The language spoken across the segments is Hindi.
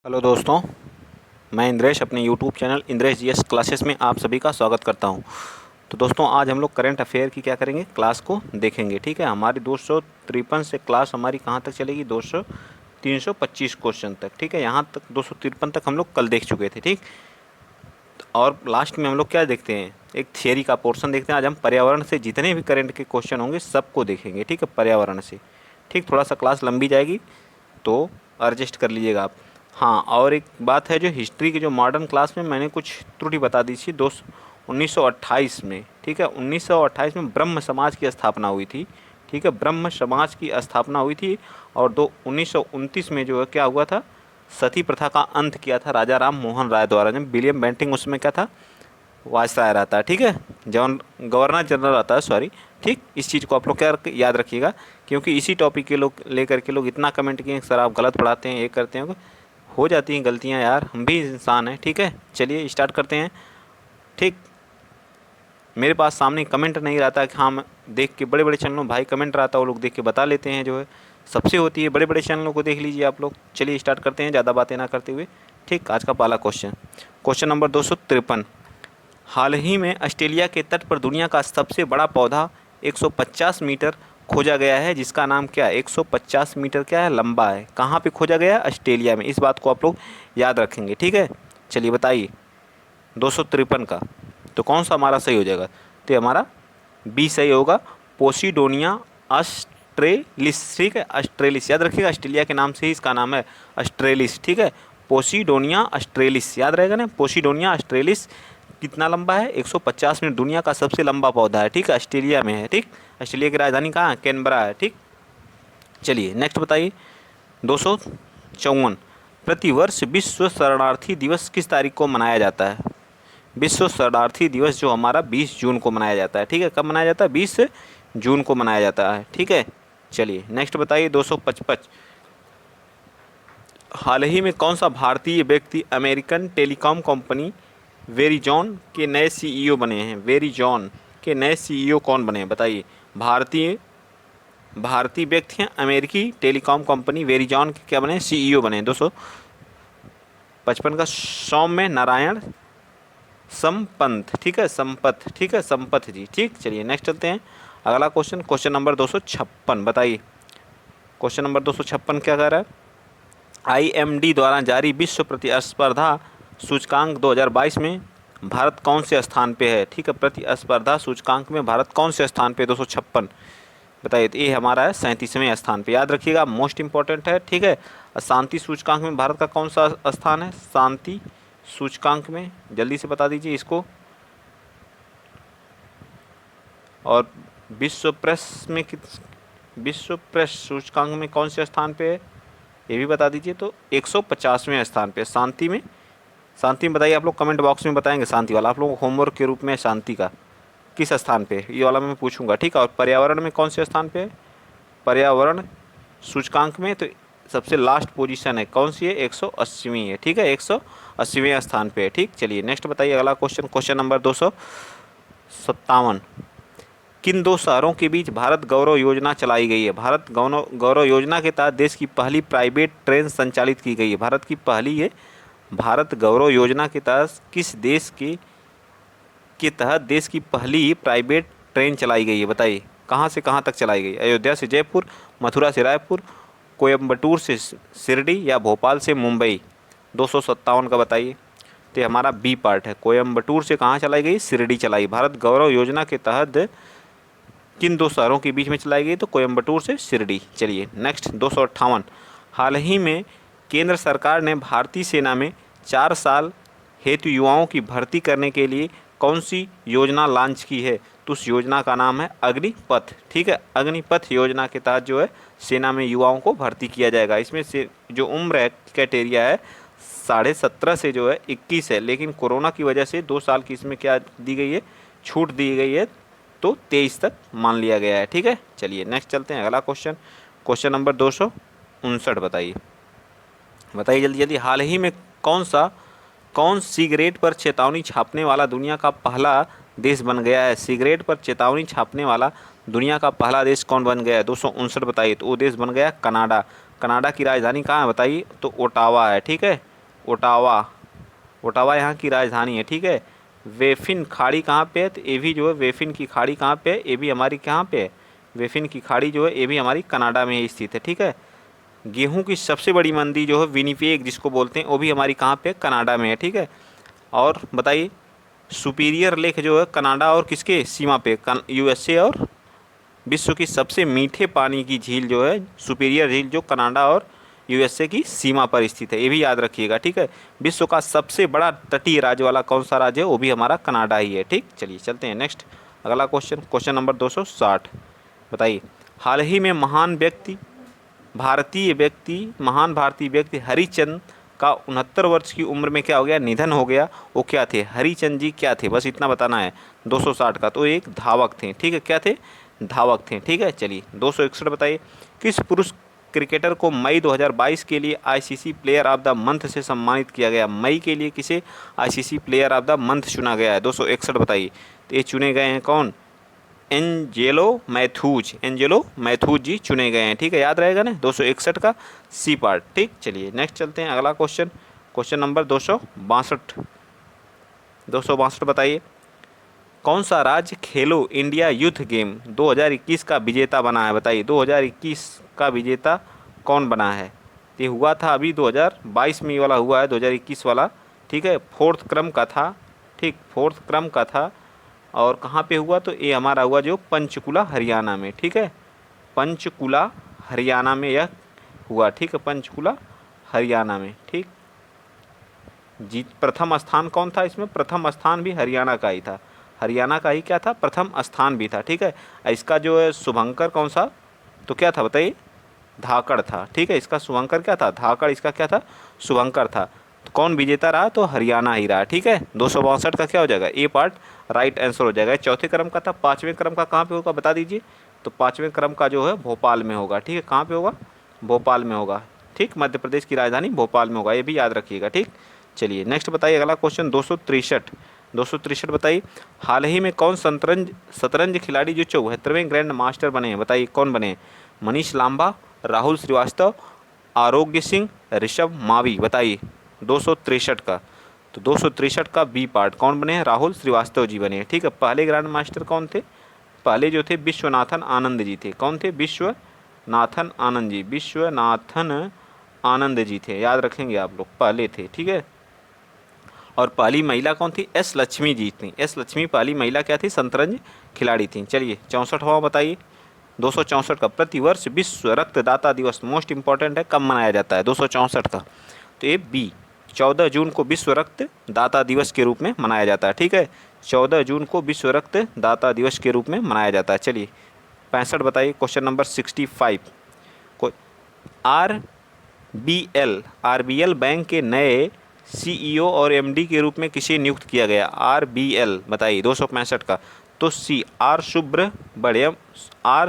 हेलो दोस्तों, मैं इंद्रेश अपने YouTube channel Indresh GS classes में आप सभी का स्वागत करता हूं। तो दोस्तों, आज हम लोग करंट अफेयर की क्या करेंगे, क्लास को देखेंगे। ठीक है, हमारी 253 से क्लास हमारी कहां तक चलेगी, 325 क्वेश्चन तक। ठीक है, यहां तक 253 तक हम लोग कल देख चुके थे। ठीक, और लास्ट में हम लोग क्या देखते हैं, एक थियरी का पोर्शन देखते हैं। आज हम पर्यावरण से जितने भी करंट के क्वेश्चन होंगे सबको देखेंगे। ठीक है, पर्यावरण से। ठीक, थोड़ा सा क्लास लंबी जाएगी तो एडजस्ट कर लीजिएगा आप। हाँ, और एक बात है, जो हिस्ट्री की जो मॉडर्न क्लास में मैंने कुछ त्रुटि बता दी थी 1928 में। ठीक है, 1928 में ब्रह्म समाज की स्थापना हुई थी। ठीक है, ब्रह्म समाज की स्थापना हुई थी। और 1929 में जो है क्या हुआ था, सती प्रथा का अंत किया था राजा राम मोहन राय द्वारा। जब विलियम बेंटिंग उसमें क्या था, वायसराय रहता है। ठीक है, जब गवर्नर जनरल रहता है, सॉरी। ठीक, इस चीज़ को आप लोग क्या याद रखिएगा, क्योंकि इसी टॉपिक के लोग लेकर के लोग इतना कमेंट किए सर आप गलत पढ़ाते हैं, ये करते हैं। हो जाती हैं गलतियां यार, हम भी इंसान हैं। ठीक है, चलिए स्टार्ट करते हैं। ठीक, मेरे पास सामने कमेंट नहीं रहता कि हाँ, मैं देख के बड़े बड़े चैनलों भाई कमेंट रहता है, वो लोग देख के बता लेते हैं। जो है सबसे होती है, बड़े बड़े चैनलों को देख लीजिए आप लोग। चलिए स्टार्ट करते हैं ज़्यादा बातें ना करते हुए। ठीक, आज का पहला क्वेश्चन, क्वेश्चन नंबर 253। हाल ही में ऑस्ट्रेलिया के तट पर दुनिया का सबसे बड़ा पौधा 150 मीटर खोजा गया है, जिसका नाम क्या है, 150 मीटर क्या है, लंबा है। कहाँ पे खोजा गया है, ऑस्ट्रेलिया में। इस बात को आप लोग याद रखेंगे। ठीक है, चलिए बताइए 253 का तो कौन सा हमारा सही हो जाएगा। तो हमारा बी सही होगा, पोसिडोनिया ऑस्ट्रेलिस। ठीक है, ऑस्ट्रेलिस याद रखिएगा, ऑस्ट्रेलिया के नाम से ही इसका नाम है ऑस्ट्रेलिस। ठीक है, पोसिडोनिया ऑस्ट्रेलिस याद रहेगा ना, पोसिडोनिया ऑस्ट्रेलिस। कितना लंबा है, 150 मीटर। दुनिया का सबसे लंबा पौधा है। ठीक है, ऑस्ट्रेलिया में है। ठीक, ऑस्ट्रेलिया की राजधानी कहाँ है, कैनबरा है। ठीक, चलिए नेक्स्ट बताइए 254। प्रतिवर्ष विश्व शरणार्थी दिवस किस तारीख को मनाया जाता है। विश्व शरणार्थी दिवस जो हमारा 20 जून को मनाया जाता है। ठीक है, कब मनाया जाता है, 20 जून को मनाया जाता है। ठीक है, चलिए नेक्स्ट बताइए 255। हाल ही में कौन सा भारतीय व्यक्ति अमेरिकन टेलीकॉम कंपनी वेरिजॉन के नए सीईओ बने हैं। वेरिजॉन के नए सीईओ कौन बने हैं, बताइए। भारतीय व्यक्ति हैं, अमेरिकी टेलीकॉम कंपनी वेरिजॉन के क्या बने, सीईओ बने हैं। 255 का सौम्य नारायण संपंत। ठीक है, संपत। ठीक है, संपत जी। ठीक, चलिए नेक्स्ट चलते हैं। अगला क्वेश्चन, क्वेश्चन नंबर 256 बताइए। क्वेश्चन नंबर 256 क्या कह रहा है, आईएमडी द्वारा जारी विश्व प्रतिस्पर्धा सूचकांक 2022 में भारत कौन से स्थान पे है। ठीक है, प्रतिस्पर्धा सूचकांक में भारत कौन से स्थान पे, 256 बताइए। तो ये हमारा है 37वें स्थान पे, याद रखिएगा, मोस्ट इंपॉर्टेंट है। ठीक है, शांति सूचकांक में भारत का कौन सा स्थान है, शांति सूचकांक में, जल्दी से बता दीजिए इसको। और विश्व प्रेस सूचकांक में कौन से स्थान पे है, ये भी बता दीजिए। तो 150वें स्थान पे। शांति में बताइए, आप लोग कमेंट बॉक्स में बताएंगे शांति वाला, आप लोगों को होमवर्क के रूप में शांति का किस स्थान पे, ये वाला मैं पूछूंगा। ठीक है, और पर्यावरण में कौन से स्थान पे है, पर्यावरण सूचकांक में तो सबसे लास्ट पोजीशन है, कौन सी है, 180वीं है। ठीक है, 180वें स्थान पे है। ठीक, चलिए नेक्स्ट बताइए अगला क्वेश्चन, क्वेश्चन नंबर 257। किन दो शहरों के बीच भारत गौरव योजना चलाई गई है। भारत गौरव योजना के तहत देश की पहली प्राइवेट ट्रेन संचालित की गई है। भारत की पहली है, भारत गौरव योजना के तहत किस देश के तहत देश की पहली प्राइवेट ट्रेन चलाई गई है, बताइए। कहाँ से कहाँ तक चलाई गई, अयोध्या से जयपुर, मथुरा से रायपुर, कोयम्बटूर से शिरडी या भोपाल से मुंबई। 257 का बताइए। तो हमारा बी पार्ट है, कोयम्बटूर से कहाँ चलाई गई, शिरडी चलाई। भारत गौरव योजना के तहत किन दो शहरों के बीच में चलाई गई, तो कोयम्बटूर से शिरडी। चलिए नेक्स्ट 258। हाल ही में केंद्र सरकार ने भारतीय सेना में 4 साल हेतु युवाओं की भर्ती करने के लिए कौन सी योजना लॉन्च की है। तो उस योजना का नाम है अग्निपथ। ठीक है, अग्निपथ योजना के तहत जो है सेना में युवाओं को भर्ती किया जाएगा। इसमें से जो उम्र है, क्राइटेरिया है 17.5 से जो है 21 है, लेकिन कोरोना की वजह से 2 साल की इसमें क्या दी गई है, छूट दी गई है, तो 23 तक मान लिया गया है। ठीक है, चलिए नेक्स्ट चलते हैं अगला क्वेश्चन, क्वेश्चन नंबर 259 बताइए। बताइए जल्दी जल्दी। हाल ही में कौन सिगरेट पर चेतावनी छापने वाला दुनिया का पहला देश बन गया है। सिगरेट पर चेतावनी छापने वाला दुनिया का पहला देश कौन बन गया है, 259 बताइए। तो वो देश बन गया कनाडा। कनाडा की राजधानी कहाँ है बताइए, तो ओटावा है। ठीक है, ओटावा, ओटावा यहाँ की राजधानी है, ठीक है। वेफिन खाड़ी कहाँ पे है, तो ये भी जो है वेफिन की खाड़ी कहाँ पे है, ये भी हमारी कहाँ पे है, वेफिन की खाड़ी जो है ये भी हमारी कनाडा में ही स्थित है, ठीक है। गेहूं की सबसे बड़ी मंडी जो है विनिपेग जिसको बोलते हैं, वो भी हमारी कहाँ पे है, कनाडा में है, ठीक है। और बताइए सुपीरियर लेक जो है कनाडा और किसके सीमा पे, यूएसए और विश्व की सबसे मीठे पानी की झील जो है सुपीरियर झील जो कनाडा और यूएसए की सीमा पर स्थित है, ये भी याद रखिएगा, ठीक है। विश्व का सबसे बड़ा तटीय राज्य वाला कौन सा राज्य है, वो भी हमारा कनाडा ही है, ठीक। चलिए चलते हैं नेक्स्ट, अगला क्वेश्चन, क्वेश्चन नंबर 260। बताइए हाल ही में महान भारतीय व्यक्ति हरिचंद का 69 वर्ष की उम्र में क्या हो गया, निधन हो गया। वो क्या थे, हरिचंद जी क्या थे, बस इतना बताना है 260 का। तो एक धावक थे, ठीक है, क्या थे, धावक थे, ठीक है। चलिए 261 बताइए किस पुरुष क्रिकेटर को मई 2022 के लिए ICC player of the month से सम्मानित किया गया, मई के लिए किसे ICC player of the month चुना गया है, 261 बताइए। तो ये चुने गए हैं कौन, एंजेलो मैथ्यूज जी चुने गए हैं, ठीक है, याद रहेगा ना 261 का सी पार्ट, ठीक। चलिए नेक्स्ट चलते हैं, अगला क्वेश्चन, क्वेश्चन नंबर 262 बताइए कौन सा राज्य खेलो इंडिया यूथ गेम 2021 का विजेता बना है, बताइए 2021 का विजेता कौन बना है। ये हुआ था अभी 2022 में, ये वाला हुआ है 2021 वाला, ठीक है, 4th क्रम का था, ठीक, 4th क्रम का था। और कहाँ पे हुआ, तो ये हमारा हुआ जो पंचकुला हरियाणा में, ठीक है, पंचकुला हरियाणा में यह हुआ, ठीक है, पंचकुला हरियाणा में, ठीक। जीत प्रथम स्थान कौन था इसमें, प्रथम स्थान भी हरियाणा का ही था, हरियाणा का ही क्या था, प्रथम स्थान भी था, ठीक है। इसका जो है शुभंकर कौन सा, तो क्या था बताइए, धाकड़ था, ठीक है, इसका शुभंकर क्या था, धाकड़, इसका क्या था, शुभंकर था। तो कौन विजेता रहा, तो हरियाणा ही रहा, ठीक है। 262 का क्या हो जाएगा, ए पार्ट राइट आंसर हो जाएगा। चौथे क्रम का था, 5वें क्रम का कहाँ पे होगा बता दीजिए, तो 5वें क्रम का जो है भोपाल में होगा, ठीक है, कहाँ पे होगा, भोपाल में होगा, ठीक, मध्य प्रदेश की राजधानी भोपाल में होगा, ये भी याद रखिएगा, ठीक। चलिए नेक्स्ट बताइए, अगला क्वेश्चन 263 बताइए हाल ही में कौन शतरंज खिलाड़ी जो 74वें ग्रैंड मास्टर बने हैं, बताइए कौन बने हैं, मनीष लांबा, राहुल श्रीवास्तव, आरोग्य सिंह, ऋषभ मावी, बताइए 263 का। तो 263 का बी पार्ट कौन बने हैं, राहुल श्रीवास्तव जी बने हैं, ठीक है। पहले ग्रैंड मास्टर कौन थे, पहले जो थे विश्वनाथन आनंद जी थे, कौन थे, विश्वनाथन आनंद जी थे, याद रखेंगे आप लोग, पहले थे, ठीक है। और पहली महिला कौन थी, एस लक्ष्मी जी थी, एस लक्ष्मी पहली महिला क्या थी, शतरंज खिलाड़ी थी। चलिए 64वां बताइए, 264 का प्रतिवर्ष विश्व रक्तदाता दिवस मोस्ट इंपॉर्टेंट है, कब मनाया जाता है, 264 का। तो ये बी 14 जून को विश्व रक्तदाता दिवस के रूप में मनाया जाता है, ठीक है, 14 जून को विश्व रक्तदाता दिवस के रूप में मनाया जाता है। चलिए 65 बताइए, क्वेश्चन नंबर 65 को आरबीएल बैंक के नए सीईओ और एमडी के रूप में किसे नियुक्त किया गया, आरबीएल बताइए 265 का। तो सी आर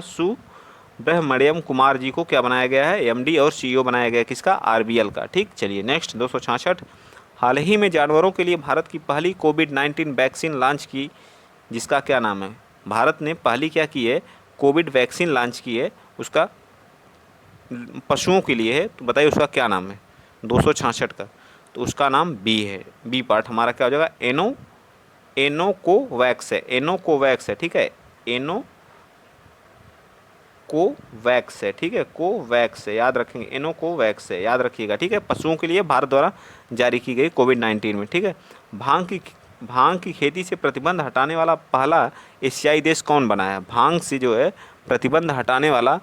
सुब्रमण्यम कुमार जी को क्या बनाया गया है, एमडी और सीईओ बनाया गया किसका, आरबीएल का, ठीक। चलिए नेक्स्ट 266 हाल ही में जानवरों के लिए भारत की पहली कोविड-19 वैक्सीन लॉन्च की, जिसका क्या नाम है, भारत ने पहली क्या की है, कोविड वैक्सीन लॉन्च की है, उसका पशुओं के लिए है, तो बताइए उसका क्या नाम है, 266 का। तो उसका नाम बी है, बी पार्ट हमारा क्या हो जाएगा, एनोकोवैक्स है, ठीक है, एनोकोवैक्स है, ठीक है, कोवैक्स है, याद रखेंगे, एनोकोवैक्स है, याद रखिएगा, ठीक है, पशुओं के लिए भारत द्वारा जारी की गई कोविड-19 में, ठीक है। भांग की खेती से प्रतिबंध हटाने वाला पहला एशियाई देश कौन बना है, भांग से जो है प्रतिबंध हटाने वाला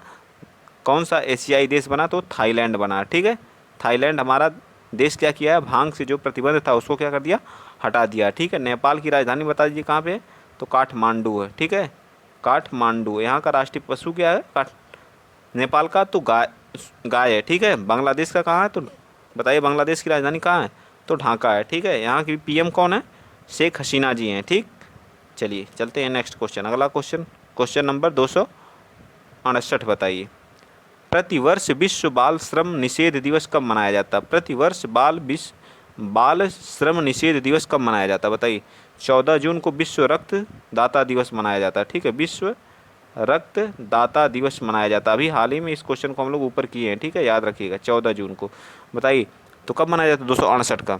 कौन सा एशियाई देश बना, तो थाईलैंड बना, ठीक है। थाईलैंड हमारा देश क्या किया है, भांग से जो प्रतिबंध था उसको क्या कर दिया, हटा दिया, ठीक है। नेपाल की राजधानी बता दीजिए कहाँ पे है, तो काठमांडू है, ठीक है, काठमांडू। यहाँ का राष्ट्रीय पशु क्या है, नेपाल का तो गाय है, ठीक है। बांग्लादेश का कहाँ है, तो बताइए बांग्लादेश की राजधानी कहाँ है, तो ढाका है, ठीक है। यहाँ की पीएम कौन है, शेख हसीना जी हैं, ठीक। चलिए चलते हैं नेक्स्ट क्वेश्चन, अगला क्वेश्चन, क्वेश्चन नंबर 268 बताइए प्रतिवर्ष विश्व बाल श्रम निषेध दिवस कब मनाया जाता है, प्रतिवर्ष बाल श्रम निषेध दिवस कब मनाया जाता है, बताइए 14 जून को विश्व रक्तदाता दिवस मनाया जाता है, ठीक है, विश्व रक्तदाता दिवस मनाया जाता है। अभी हाल ही में इस क्वेश्चन को हम लोग ऊपर किए हैं, ठीक है, याद रखिएगा 14 जून को। बताइए तो कब मनाया जाता है 268 का?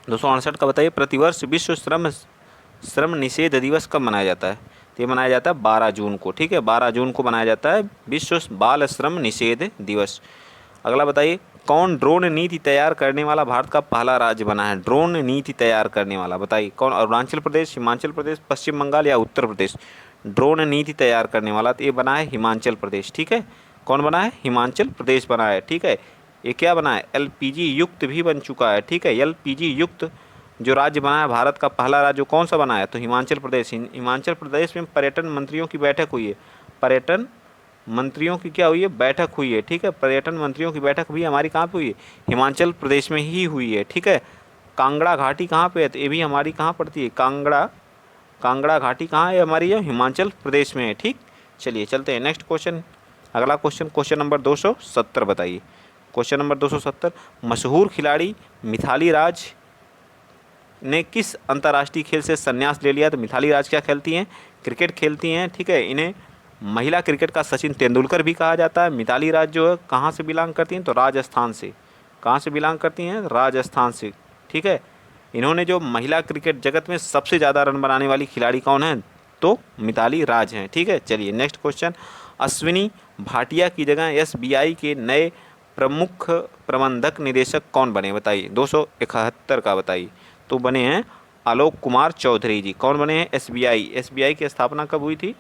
268 का बताइए। प्रतिवर्ष विश्व श्रम निषेध दिवस कब मनाया जाता है? तो ये मनाया जाता है 12 जून को, ठीक है, 12 जून को मनाया जाता है विश्व बाल श्रम निषेध दिवस। अगला बताइए, कौन ड्रोन नीति तैयार करने वाला भारत का पहला राज्य बना है? ड्रोन नीति तैयार करने वाला बताइए कौन? अरुणाचल प्रदेश, हिमाचल प्रदेश, पश्चिम बंगाल या उत्तर प्रदेश? ड्रोन नीति तैयार करने वाला तो ये बना है हिमाचल प्रदेश, ठीक है। कौन बना है? हिमाचल प्रदेश बना है, ठीक है। ये क्या बना है? एलपीजी युक्त भी बन चुका है, ठीक है। एलपीजी युक्त जो राज्य बना है भारत का पहला राज्य कौन सा बना है? तो हिमाचल प्रदेश। हिमाचल प्रदेश में पर्यटन मंत्रियों की बैठक हुई है। पर्यटन मंत्रियों की क्या हुई है? बैठक हुई है, ठीक है। पर्यटन मंत्रियों की बैठक भी हमारी कहाँ पे हुई है? हिमाचल प्रदेश में ही हुई है, ठीक है। कांगड़ा घाटी कहाँ पे है? तो ये भी हमारी कहाँ पड़ती है? कांगड़ा घाटी कहाँ है हमारी? ये हिमाचल प्रदेश में है, ठीक। चलिए चलते हैं नेक्स्ट क्वेश्चन। अगला क्वेश्चन, क्वेश्चन नंबर 270 बताइए। क्वेश्चन नंबर 270, मशहूर खिलाड़ी मिथाली राज ने किस अंतर्राष्ट्रीय खेल से संन्यास ले लिया? तो मिथाली राज क्या खेलती हैं? क्रिकेट खेलती हैं, ठीक है। इन्हें महिला क्रिकेट का सचिन तेंदुलकर भी कहा जाता है। मिताली राज जो है कहाँ से बिलोंग करती हैं? तो राजस्थान से। कहाँ से बिलोंग करती हैं? राजस्थान से, ठीक है। इन्होंने जो महिला क्रिकेट जगत में सबसे ज़्यादा रन बनाने वाली खिलाड़ी कौन है? तो मिताली राज हैं, ठीक है। चलिए नेक्स्ट क्वेश्चन, अश्विनी भाटिया की जगह एसबीआई के नए प्रमुख प्रबंधक निदेशक कौन बने? बताइए 271 का बताइए। तो बने हैं आलोक कुमार चौधरी जी। कौन बने हैं? एसबीआई। एसबीआई की स्थापना कब हुई थी?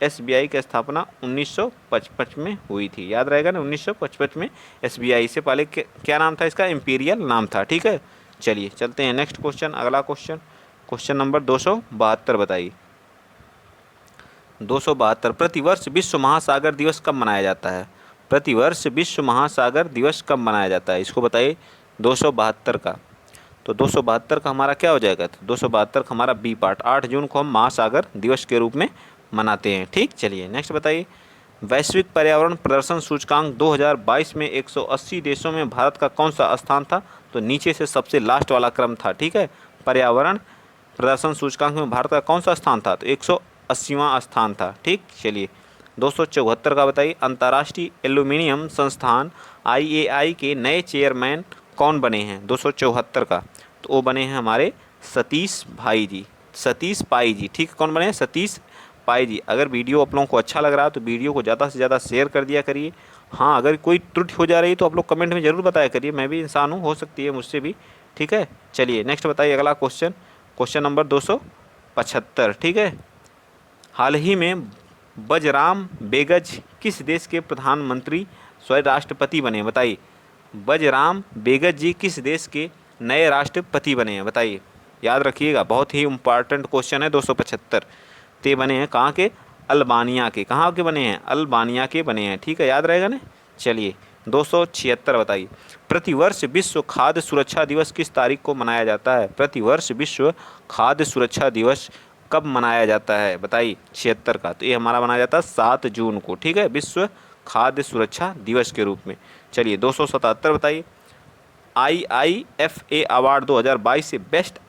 एसबीआई की स्थापना 1955 में हुई थी, याद रहेगा ना, 1955 में। एसबीआई से पहले क्या नाम था इसका? इम्पीरियल नाम था, ठीक है। चलिए चलते हैं नेक्स्ट क्वेश्चन। अगला क्वेश्चन, क्वेश्चन नंबर 272 बताइए। 272, प्रतिवर्ष विश्व महासागर दिवस कब मनाया जाता है? प्रतिवर्ष विश्व महासागर दिवस कब मनाया जाता है, इसको बताइए 272 का। तो 272 का हमारा क्या हो जाएगा? तो 272 का हमारा बी पार्ट, 8 जून को हम महासागर दिवस के रूप में मनाते हैं, ठीक। चलिए नेक्स्ट बताइए, वैश्विक पर्यावरण प्रदर्शन सूचकांक 2022 में 180 देशों में भारत का कौन सा स्थान था? तो नीचे से सबसे लास्ट वाला क्रम था, ठीक है। पर्यावरण प्रदर्शन सूचकांक में भारत का कौन सा स्थान था? तो 180वां स्थान था, ठीक। चलिए 274 का बताइए, अंतर्राष्ट्रीय एल्यूमिनियम संस्थान IAI के नए चेयरमैन कौन बने हैं? 274 का, तो वो बने हैं हमारे सतीश भाई जी, सतीश पाई जी, ठीक। कौन बने हैं? सतीश पाई जी। अगर वीडियो आप लोगों को अच्छा लग रहा है तो वीडियो को ज़्यादा से ज़्यादा शेयर कर दिया करिए। हाँ, अगर कोई त्रुटि हो जा रही है तो आप लोग कमेंट में ज़रूर बताया करिए, मैं भी इंसान हूँ, हो सकती है मुझसे भी, ठीक है। चलिए नेक्स्ट बताइए अगला क्वेश्चन, क्वेश्चन नंबर 275, ठीक है। हाल ही में बजराम बेगज किस देश के प्रधानमंत्री राष्ट्रपति बने? बताइए बजराम बेगज जी किस देश के नए राष्ट्रपति बने हैं? बताइए, याद रखिएगा, बहुत ही इम्पॉर्टेंट क्वेश्चन है 275। ते बने हैं कहाँ के? अल्बानिया के। कहाँ के बने हैं? अल्बानिया के बने हैं, ठीक है, याद रहेगा ना। चलिए 276 बताइए, प्रतिवर्ष विश्व खाद्य सुरक्षा दिवस किस तारीख को मनाया जाता है? प्रतिवर्ष विश्व खाद्य सुरक्षा दिवस कब मनाया जाता है? बताइए 76 का, तो ये हमारा मनाया जाता है 7 जून को, ठीक है, विश्व खाद्य सुरक्षा दिवस के रूप में। चलिए 277 बताइए, IIFA अवार्ड 2022 से बेस्ट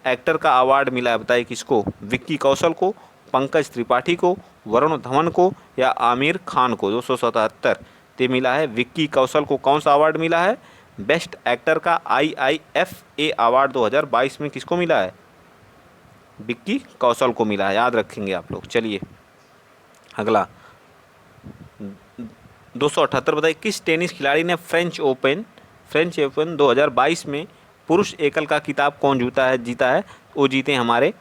एक्टर का अवार्ड मिला है, बताइए किसको? विक्की कौशल को, पंकज त्रिपाठी को, वरुण धवन को या आमिर खान को? 277 ते मिला है विक्की कौशल को। कौन सा अवार्ड मिला है? बेस्ट एक्टर का IIFA अवार्ड 2022 में किसको मिला है? विक्की कौशल को मिला है, याद रखेंगे आप लोग। चलिए अगला 278 बताइए, किस टेनिस खिलाड़ी ने फ्रेंच ओपन 2022 में पुरुष एकल का खिताब कौन जीता है? वो जीते हमारे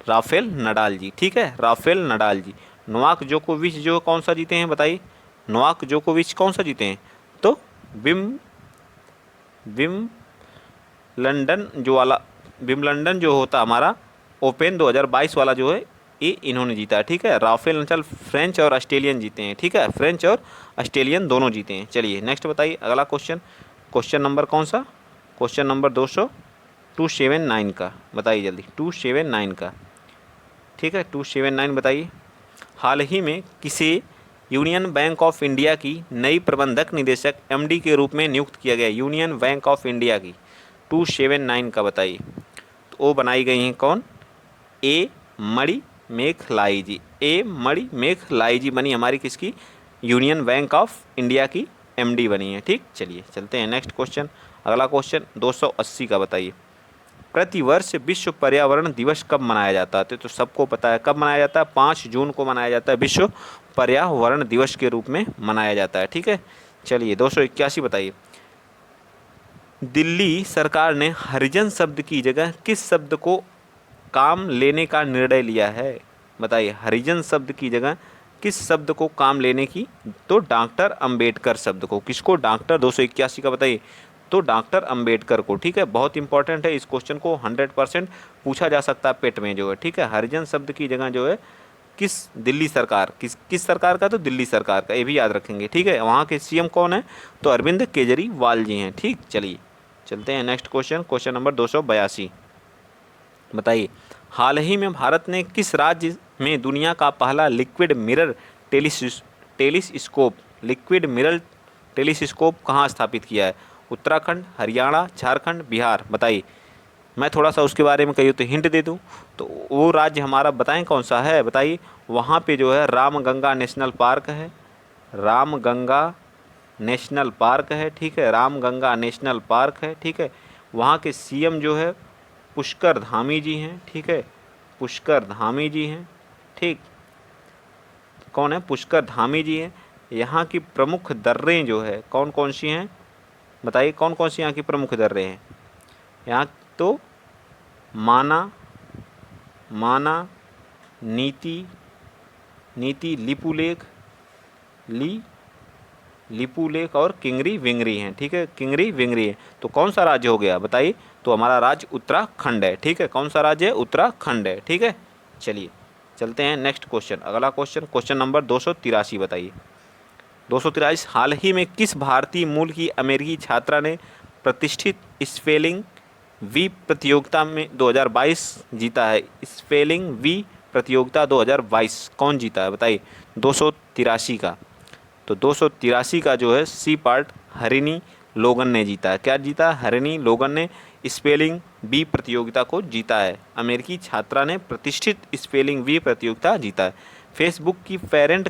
राफेल नडाल जी, ठीक है, राफेल नडाल जी। नोवाक जोकोविच जो कौन सा जीते हैं? बताइए नोवाक जोकोविच कौन सा जीते हैं? तो विम्बलडन जो होता हमारा ओपन 2022 वाला जो है ये इन्होंने जीता है, ठीक है। राफेल नडाल फ्रेंच और ऑस्ट्रेलियन जीते हैं, ठीक है, फ्रेंच और ऑस्ट्रेलियन दोनों जीते हैं। चलिए नेक्स्ट बताइए अगला क्वेश्चन, क्वेश्चन नंबर कौन सा? क्वेश्चन नंबर 279 का बताइए जल्दी, 279 का, ठीक है, 279 बताइए। हाल ही में किसे यूनियन बैंक ऑफ इंडिया की नई प्रबंधक निदेशक MD के रूप में नियुक्त किया गया? यूनियन बैंक ऑफ इंडिया की 279 का बताइए। तो वो बनाई गई हैं कौन? A मणिमेखलाई ji. A मणिमेखलाई जी बनी हमारी किसकी? यूनियन बैंक ऑफ इंडिया की MD बनी हैं। ठीक, चलिए चलते हैं नेक्स्ट क्वेश्चन। अगला क्वेश्चन 280 का बताइए, प्रतिवर्ष विश्व पर्यावरण दिवस कब मनाया जाता है? तो सबको पता है कब मनाया जाता है, 5 जून को मनाया जाता है, विश्व पर्यावरण दिवस के रूप में मनाया जाता है। ठीक है, चलिए 281 बताइए, दिल्ली सरकार ने हरिजन शब्द की जगह किस शब्द को काम लेने का निर्णय लिया है? बताइए, हरिजन शब्द की जगह किस शब्द को काम लेने की? तो डॉक्टर अंबेडकर शब्द को। किसको? डॉक्टर। 281 का बताइए, तो डॉक्टर अंबेडकर को। ठीक है, बहुत इंपॉर्टेंट है, इस क्वेश्चन को 100% पूछा जा सकता है पेट में जो है। ठीक है, हरिजन शब्द की जगह जो है किस दिल्ली सरकार, किस सरकार का? तो दिल्ली सरकार का, ये भी याद रखेंगे। ठीक है, वहाँ के CM कौन है? तो अरविंद केजरीवाल जी हैं। ठीक, चलिए चलते हैं नेक्स्ट क्वेश्चन, क्वेश्चन नंबर 282। बताइए, हाल ही में भारत ने किस राज्य में दुनिया का पहला लिक्विड मिरर टेलीस्कोप कहाँ स्थापित किया है? उत्तराखंड, हरियाणा, झारखंड, बिहार। बताइए, मैं थोड़ा सा उसके बारे में कहिए तो हिंट दे दूं, तो वो राज्य हमारा बताएं कौन सा है? बताइए, वहाँ पे जो है रामगंगा नेशनल पार्क है, रामगंगा नेशनल पार्क है। ठीक है, रामगंगा नेशनल पार्क है। ठीक है, वहाँ के CM जो है पुष्कर धामी जी हैं। ठीक है, पुष्कर धामी जी हैं। ठीक, कौन है? पुष्कर धामी जी हैं। यहाँ की प्रमुख दर्रें जो है कौन कौन सी हैं? बताइए, कौन कौन सी यहाँ की प्रमुख दर्रें हैं? यहाँ तो माना, नीति, लिपुलेख और किंगरी विंगरी हैं। ठीक है, किंगरी विंगरी है। तो कौन सा राज्य हो गया? बताइए, तो हमारा राज्य उत्तराखंड है। ठीक है, कौन सा राज्य है? उत्तराखंड है। ठीक है, चलिए चलते हैं नेक्स्ट क्वेश्चन। अगला क्वेश्चन, क्वेश्चन नंबर 283 बताइए, 283, हाल ही में किस भारतीय मूल की अमेरिकी छात्रा ने प्रतिष्ठित स्पेलिंग वी प्रतियोगिता में 2022 जीता है? स्पेलिंग वी प्रतियोगिता 2022 कौन जीता है? बताइए, 283 का। तो 283 का जो है C पार्ट हरिणी लोगन ने जीता है। क्या जीता? हरिणी लोगन ने स्पेलिंग बी प्रतियोगिता को जीता है। अमेरिकी छात्रा ने प्रतिष्ठित स्पेलिंग बी प्रतियोगिता जीता है। फेसबुक की पेरेंट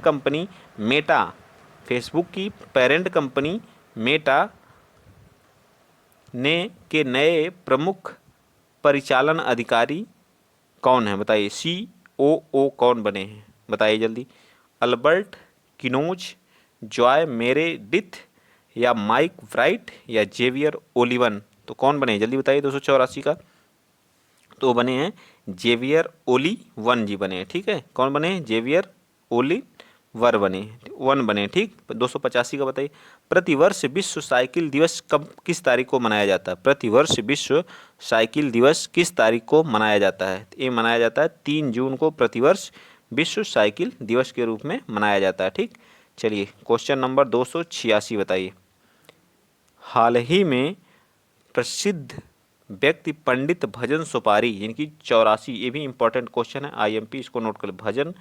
कंपनी मेटा ने के नए प्रमुख परिचालन अधिकारी कौन है? बताइए, COO कौन बने हैं? बताइए जल्दी। अल्बर्ट किनोज, जॉय मेरेडिथ, या माइक व्राइट, या जेवियर ओलिवन। तो कौन बने? जल्दी बताइए 284 का। तो बने हैं जेवियर ओलिवन जी बने हैं। ठीक है, कौन बने हैं? जेवियर ओलिवर वन बने। ठीक, 285 का बताइए, प्रतिवर्ष विश्व साइकिल दिवस कब किस तारीख को मनाया जाता है? प्रतिवर्ष विश्व साइकिल दिवस किस तारीख को मनाया जाता है? ये मनाया जाता है 3 जून को, प्रतिवर्ष विश्व साइकिल दिवस के रूप में मनाया जाता है। ठीक, चलिए क्वेश्चन नंबर 286 बताइए, हाल ही में प्रसिद्ध व्यक्ति पंडित भजन सोपारी, जिनकी 84, ये भी इंपॉर्टेंट क्वेश्चन है, IMP, इसको नोट कर ले। भजन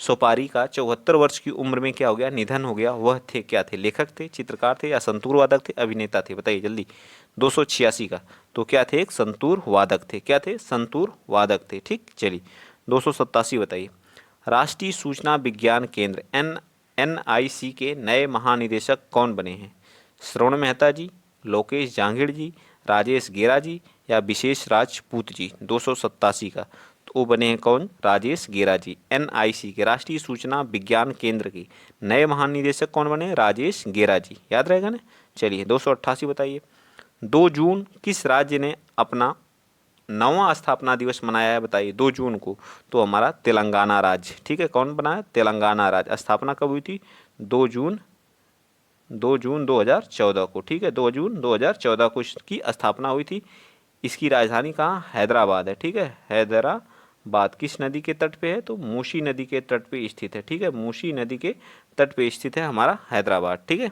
सोपारी का 74 वर्ष की उम्र में क्या हो गया? निधन हो गया। वह थे, क्या थे? लेखक थे, चित्रकार थे, या संतूर वादक थे, अभिनेता थे? बताइए जल्दी। 286 का, तो क्या थे? एक संतूर वादक थे। क्या थे? संतूर वादक थे। ठीक, चलिए 287 बताइए, राष्ट्रीय सूचना विज्ञान केंद्र NIC के नए महानिदेशक कौन बने हैं? श्रवण मेहता जी, लोकेश जांगिड़ जी, राजेश गेरा जी, या विशेष राजपूत जी? 287 का, तो वो बने हैं कौन? राजेश गेरा जी। NIC के राष्ट्रीय सूचना विज्ञान केंद्र के नए महानिदेशक कौन बने? राजेश गेरा जी। याद रहेगा ना। चलिए 288 बताइए, 2 जून किस राज्य ने अपना 9वां स्थापना दिवस मनाया है? बताइए, 2 जून को, तो हमारा तेलंगाना राज्य। ठीक है, कौन बनाया? तेलंगाना राज्य। स्थापना कब हुई थी? 2 जून 2014 को। ठीक है, 2 जून 2014 को इसकी स्थापना हुई थी। इसकी राजधानी कहाँ? हैदराबाद है। ठीक है, हैदराबाद किस नदी के तट पे है? तो मूसी नदी के तट पे स्थित है। ठीक है, मूसी नदी के तट पे स्थित है हमारा हैदराबाद। ठीक है,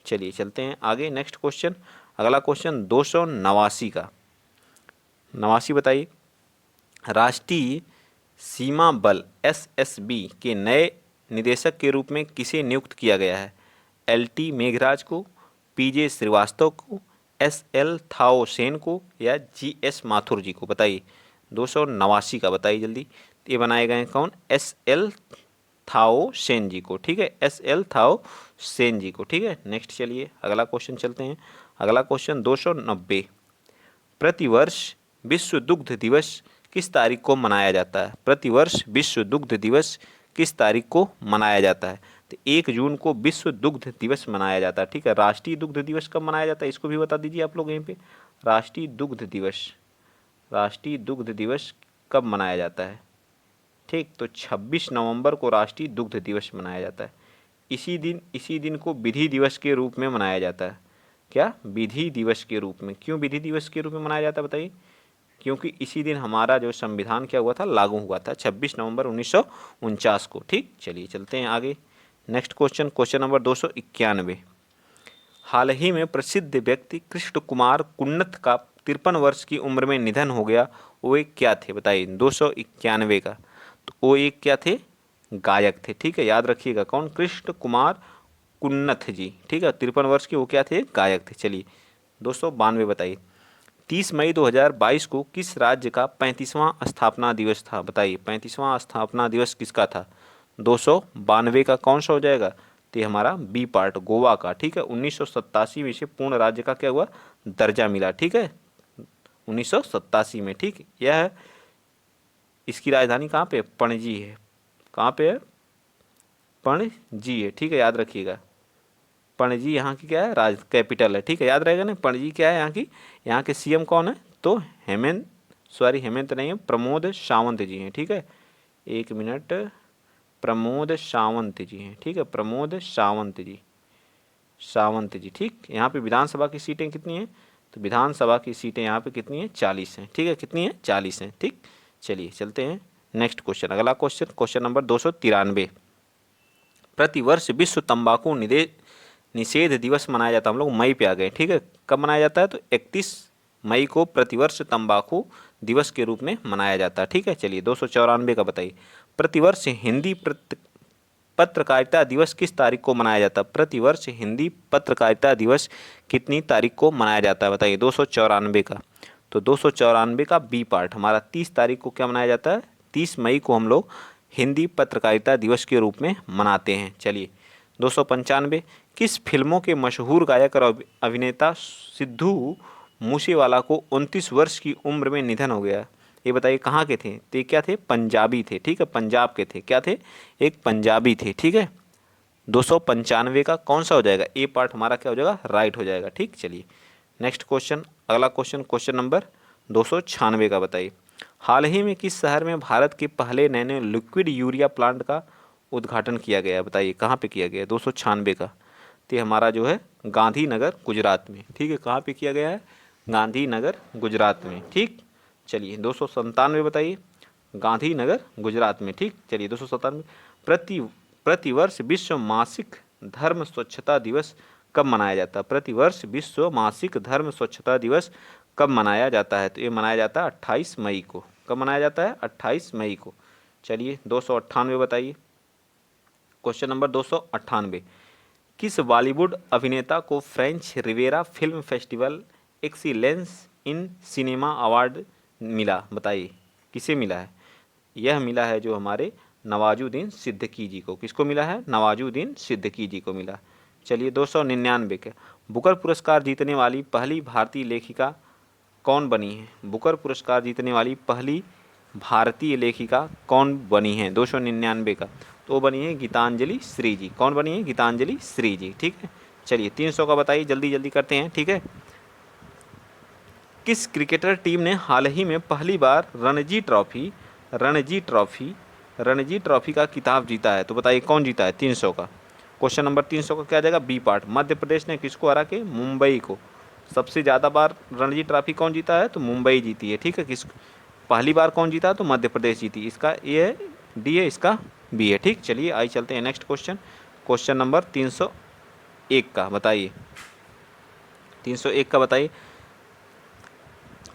चलिए चलते हैं आगे नेक्स्ट क्वेश्चन। अगला क्वेश्चन 289 का, 89 बताइए, राष्ट्रीय सीमा बल SSB के नए निदेशक के रूप में किसे नियुक्त किया गया है? LT मेघराज को, PJ श्रीवास्तव को, SL थाओसेन को, या GS माथुर जी को? बताइए 289 का, बताइए जल्दी। ये बनाए गए कौन? SL थाओ सेन जी को, ठीक है, SL थाओ सेन जी को, ठीक है। नेक्स्ट चलिए अगला क्वेश्चन चलते हैं। अगला क्वेश्चन 290, प्रतिवर्ष विश्व दुग्ध दिवस किस तारीख को मनाया जाता है? प्रतिवर्ष विश्व दुग्ध दिवस किस तारीख को मनाया जाता है? तो 1 जून को विश्व दुग्ध दिवस मनाया जाता है, ठीक है। राष्ट्रीय दुग्ध दिवस कब मनाया जाता है इसको भी बता दीजिए आप लोग यहीं पे। राष्ट्रीय दुग्ध दिवस, राष्ट्रीय दुग्ध दिवस कब मनाया जाता है? ठीक, तो 26 नवंबर को राष्ट्रीय दुग्ध दिवस मनाया जाता है। इसी दिन को विधि दिवस के रूप में मनाया जाता है। क्या? विधि दिवस के रूप में। क्यों विधि दिवस के रूप में मनाया जाता है बताइए? क्योंकि इसी दिन हमारा जो संविधान क्या हुआ था, लागू हुआ था, 26 नवंबर 1949 को। ठीक, चलिए चलते हैं आगे। नेक्स्ट क्वेश्चन, क्वेश्चन नंबर 291, हाल ही में प्रसिद्ध व्यक्ति कृष्ण कुमार कुन्नत का 53 वर्ष की उम्र में निधन हो गया, वो एक क्या थे बताइए? 291 का, तो वो एक क्या थे? गायक थे, ठीक है, याद रखिएगा। कौन? कृष्ण कुमार कुन्नत जी, ठीक है, 53 वर्ष के वो क्या थे? गायक थे। चलिए 292 बताइए, 30 मई 2022 को किस राज्य का 35वां स्थापना दिवस था? बताइए 35वां स्थापना दिवस किसका था? 292 का कौन सा हो जाएगा? तो ये हमारा बी पार्ट, गोवा का, ठीक है। 1987 में इसे पूर्ण राज्य का क्या हुआ? दर्जा मिला, ठीक है, 1987 में, ठीक। यह है, इसकी राजधानी कहाँ पे? पणजी है। कहाँ पे है? पणजी है, ठीक है, याद रखिएगा। पणजी यहाँ की क्या है? राज कैपिटल है, ठीक है, याद रहेगा ना। पणजी क्या है यहाँ की? यहाँ के CM कौन है? तो हेमंत नहीं है, प्रमोद सावंत जी हैं, ठीक है। 1 मिनट, प्रमोद सावंत जी हैं, ठीक है, प्रमोद सावंत जी, ठीक। यहाँ पे विधानसभा की सीटें कितनी हैं? तो विधानसभा की सीटें यहाँ पे कितनी हैं? 40 हैं, ठीक है, कितनी हैं? 40 हैं, ठीक। चलिए चलते हैं नेक्स्ट क्वेश्चन। अगला क्वेश्चन, क्वेश्चन नंबर 293, प्रतिवर्ष विश्व तंबाकू निषेध दिवस मनाया जाता है। हम लोग मई पे आ गए, ठीक है। कब मनाया जाता है? तो 31 मई को प्रतिवर्ष तंबाकू दिवस के रूप में मनाया जाता है, ठीक है। चलिए 294 का बताइए, प्रतिवर्ष हिंदी पत्रकारिता दिवस किस तारीख को मनाया जाता है? प्रतिवर्ष हिंदी पत्रकारिता दिवस कितनी तारीख को मनाया जाता है बताइए? 294 का, तो 294 का बी पार्ट हमारा 30 तारीख को क्या मनाया जाता है? 30 मई को हम लोग हिंदी पत्रकारिता दिवस के रूप में मनाते हैं। चलिए 295, किस फिल्मों के मशहूर गायक और अभिनेता सिद्धू मूसेवाला को 29 वर्ष की उम्र में निधन हो गया? ये बताइए कहाँ के थे? तो ये क्या थे? पंजाबी थे, ठीक है, पंजाब के थे। क्या थे? एक पंजाबी थे, ठीक है। 295 का कौन सा हो जाएगा? ए पार्ट हमारा क्या हो जाएगा? राइट हो जाएगा, ठीक। चलिए नेक्स्ट क्वेश्चन, अगला क्वेश्चन, क्वेश्चन नंबर 296 का बताइए, हाल ही में किस शहर में भारत के पहले नैनो लिक्विड यूरिया प्लांट का उद्घाटन किया गया? बताइए कहाँ पे किया गया? 296 का, तो हमारा जो है गांधीनगर गुजरात में, ठीक है। कहाँ पे किया गया है? गांधीनगर गुजरात में, ठीक। चलिए 297 बताइए, गांधीनगर गुजरात में, ठीक। चलिए 297, प्रतिवर्ष विश्व मासिक धर्म स्वच्छता दिवस कब मनाया जाता है? प्रतिवर्ष विश्व मासिक धर्म स्वच्छता दिवस कब मनाया जाता है? तो ये मनाया जाता है 28 मई को। कब मनाया जाता है? 28 मई को। चलिए 298 बताइए, क्वेश्चन नंबर 298, किस बॉलीवुड अभिनेता को French Riviera film festival excellence in cinema award मिला? बताइए किसे मिला है? यह मिला है जो हमारे नवाजुद्दीन सिद्दीकी जी को। किसको मिला है? नवाजुद्दीन सिद्दीकी जी को मिला। चलिए 299 के, बुकर पुरस्कार जीतने वाली पहली भारतीय लेखिका कौन बनी है? बुकर पुरस्कार जीतने वाली पहली भारतीय लेखिका कौन बनी है? 299 का, तो वो बनी है गीतांजलि श्री जी। कौन बनी है? गीतांजलि श्री जी, ठीक है। चलिए 300 का बताइए, जल्दी जल्दी करते हैं, ठीक है। किस क्रिकेटर टीम ने हाल ही में पहली बार रणजी ट्रॉफी का खिताब जीता है? तो बताइए कौन जीता है? 300 का, क्वेश्चन नंबर 300 का क्या जाएगा? बी पार्ट, मध्य प्रदेश ने किसको हरा के? मुंबई को। सबसे ज़्यादा बार रणजी ट्रॉफी कौन जीता है? तो मुंबई जीती है, ठीक है। किस पहली बार कौन जीता? तो मध्य प्रदेश जीती। इसका ए है, डी है, इसका बी है, ठीक। चलिए आइए चलते हैं नेक्स्ट क्वेश्चन, क्वेश्चन नंबर 301 का बताइए, 301 का बताइए,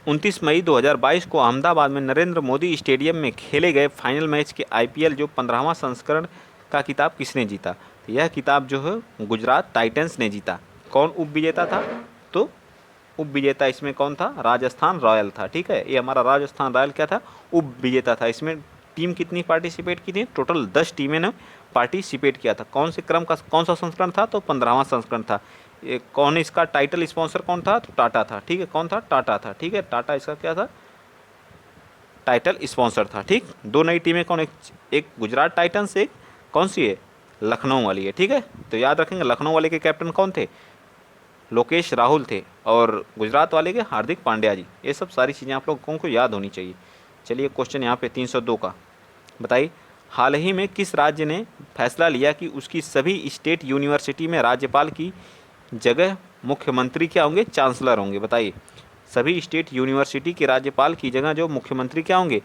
29 मई 2022 को अहमदाबाद में नरेंद्र मोदी स्टेडियम में खेले गए फाइनल मैच के IPL जो 15वां संस्करण का खिताब किसने जीता? तो यह खिताब जो है गुजरात टाइटंस ने जीता। कौन उप विजेता था? तो उप विजेता इसमें कौन था? राजस्थान रॉयल था, ठीक है। ये हमारा राजस्थान रॉयल क्या था? उप विजेता था। इसमें टीम कितनी पार्टिसिपेट की थी? टोटल 10 टीमें ने पार्टिसिपेट किया था। कौन से क्रम का कौन सा संस्करण था? तो 15वां संस्करण था। ये कौन, इसका टाइटल स्पॉन्सर कौन था? तो टाटा था। ठीक है, कौन था? टाटा था। ठीक है, टाटा इसका क्या था? टाइटल स्पॉन्सर था। ठीक, दो नई टीमें कौन, एक गुजरात टाइटंस, एक कौन सी है? लखनऊ वाली है। ठीक है, तो याद रखेंगे लखनऊ वाले के कैप्टन कौन थे? लोकेश राहुल थे, और गुजरात वाले के हार्दिक पांड्या जी। ये सब सारी चीज़ें आप लोगों को याद होनी चाहिए। चलिए क्वेश्चन यहाँ पे 302 का बताइए, हाल ही में किस राज्य ने फैसला लिया कि उसकी सभी स्टेट यूनिवर्सिटी में राज्यपाल की जगह मुख्यमंत्री क्या होंगे? चांसलर होंगे। बताइए, सभी स्टेट यूनिवर्सिटी के राज्यपाल की जगह जो मुख्यमंत्री क्या होंगे?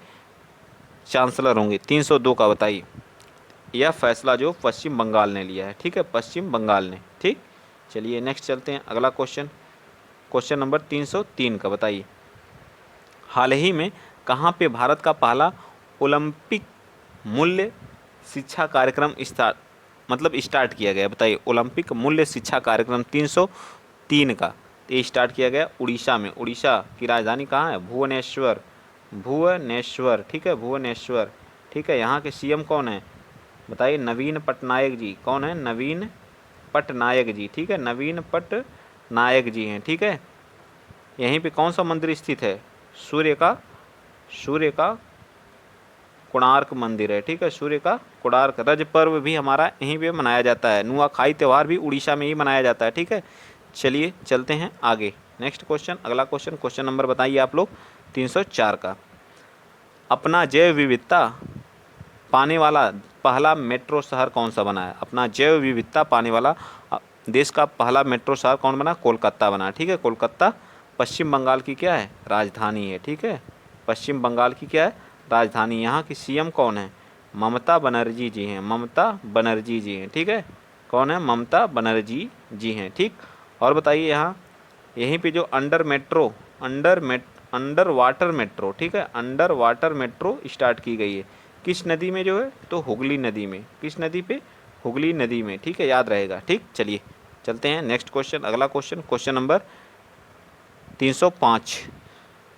चांसलर होंगे। 302 का बताइए, यह फैसला जो पश्चिम बंगाल ने लिया है। ठीक है, पश्चिम बंगाल ने। ठीक, चलिए नेक्स्ट चलते हैं, अगला क्वेश्चन, क्वेश्चन नंबर 303 का बताइए, हाल ही में कहाँ पे भारत का पहला ओलंपिक मूल्य शिक्षा कार्यक्रम स्टार्ट किया गया? बताइए, ओलंपिक मूल्य शिक्षा कार्यक्रम 303 का ये स्टार्ट किया गया उड़ीसा में। उड़ीसा की राजधानी कहाँ है? भुवनेश्वर। भुवनेश्वर। ठीक है, भुवनेश्वर। ठीक है, यहाँ के सीएम कौन है? बताइए, नवीन पटनायक जी। कौन है? नवीन पटनायक जी। ठीक है, नवीन पटनायक जी हैं। ठीक है, यहीं पे कौन सा मंदिर स्थित है? सूर्य का कोणार्क मंदिर है। ठीक है, सूर्य का कोणार्क। रज पर्व भी हमारा यहीं पे मनाया जाता है। नुआखाई त्यौहार भी उड़ीसा में ही मनाया जाता है। ठीक है, चलिए चलते हैं आगे, नेक्स्ट क्वेश्चन, अगला क्वेश्चन, क्वेश्चन नंबर बताइए आप लोग 304 का, अपना जैव विविधता पाने वाला पहला मेट्रो शहर कौन सा बना है? अपना जैव विविधता पाने वाला देश का पहला मेट्रो शहर कौन बना? कोलकाता बना। ठीक है, कोलकाता पश्चिम बंगाल की क्या है? राजधानी है। ठीक है, पश्चिम बंगाल की क्या है? राजधानी। यहाँ की सीएम कौन है? ममता बनर्जी जी हैं। ममता बनर्जी जी हैं। ठीक है, कौन है? ममता बनर्जी जी हैं। ठीक, और बताइए यहाँ यहीं पे जो अंडर वाटर मेट्रो, ठीक है, अंडर वाटर मेट्रो स्टार्ट की गई है किस नदी में जो है? तो हुगली नदी में। किस नदी पे? हुगली नदी में। ठीक है, याद रहेगा। ठीक, चलिए चलते हैं नेक्स्ट क्वेश्चन, अगला क्वेश्चन, क्वेश्चन नंबर 305,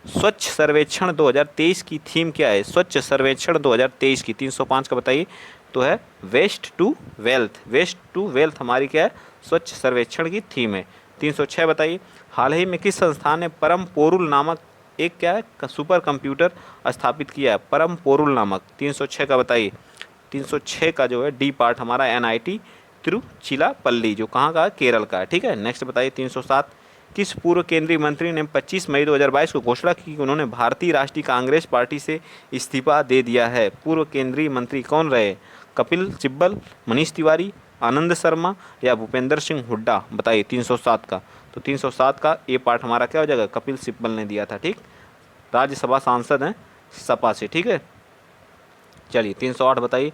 स्वच्छ सर्वेक्षण 2023 की थीम क्या है? स्वच्छ सर्वेक्षण 2023 की 305 का बताइए, तो है waste to wealth. Waste to wealth हमारी क्या है? स्वच्छ सर्वेक्षण की थीम है। 306 बताइए, हाल ही में किस संस्थान ने परम पोरुल नामक एक क्या है सुपर कंप्यूटर स्थापित किया है? परम पोरुल नामक। 306 का बताइए, 306 का जो है डी पार्ट हमारा NIT तिरुचिरापल्ली, जो कहाँ का है? केरल का है। ठीक है, नेक्स्ट बताइए 307, किस पूर्व केंद्रीय मंत्री ने 25 मई 2022 को घोषणा की कि उन्होंने भारतीय राष्ट्रीय कांग्रेस पार्टी से इस्तीफा दे दिया है? पूर्व केंद्रीय मंत्री कौन रहे? कपिल सिब्बल, मनीष तिवारी, आनंद शर्मा या भूपेंद्र सिंह हुड्डा? बताइए 307 का। तो 307 का ए पार्ट हमारा क्या हो जाएगा? कपिल सिब्बल ने दिया था। ठीक, राज्यसभा सांसद हैं सपा से। ठीक है, चलिए 308 बताइए,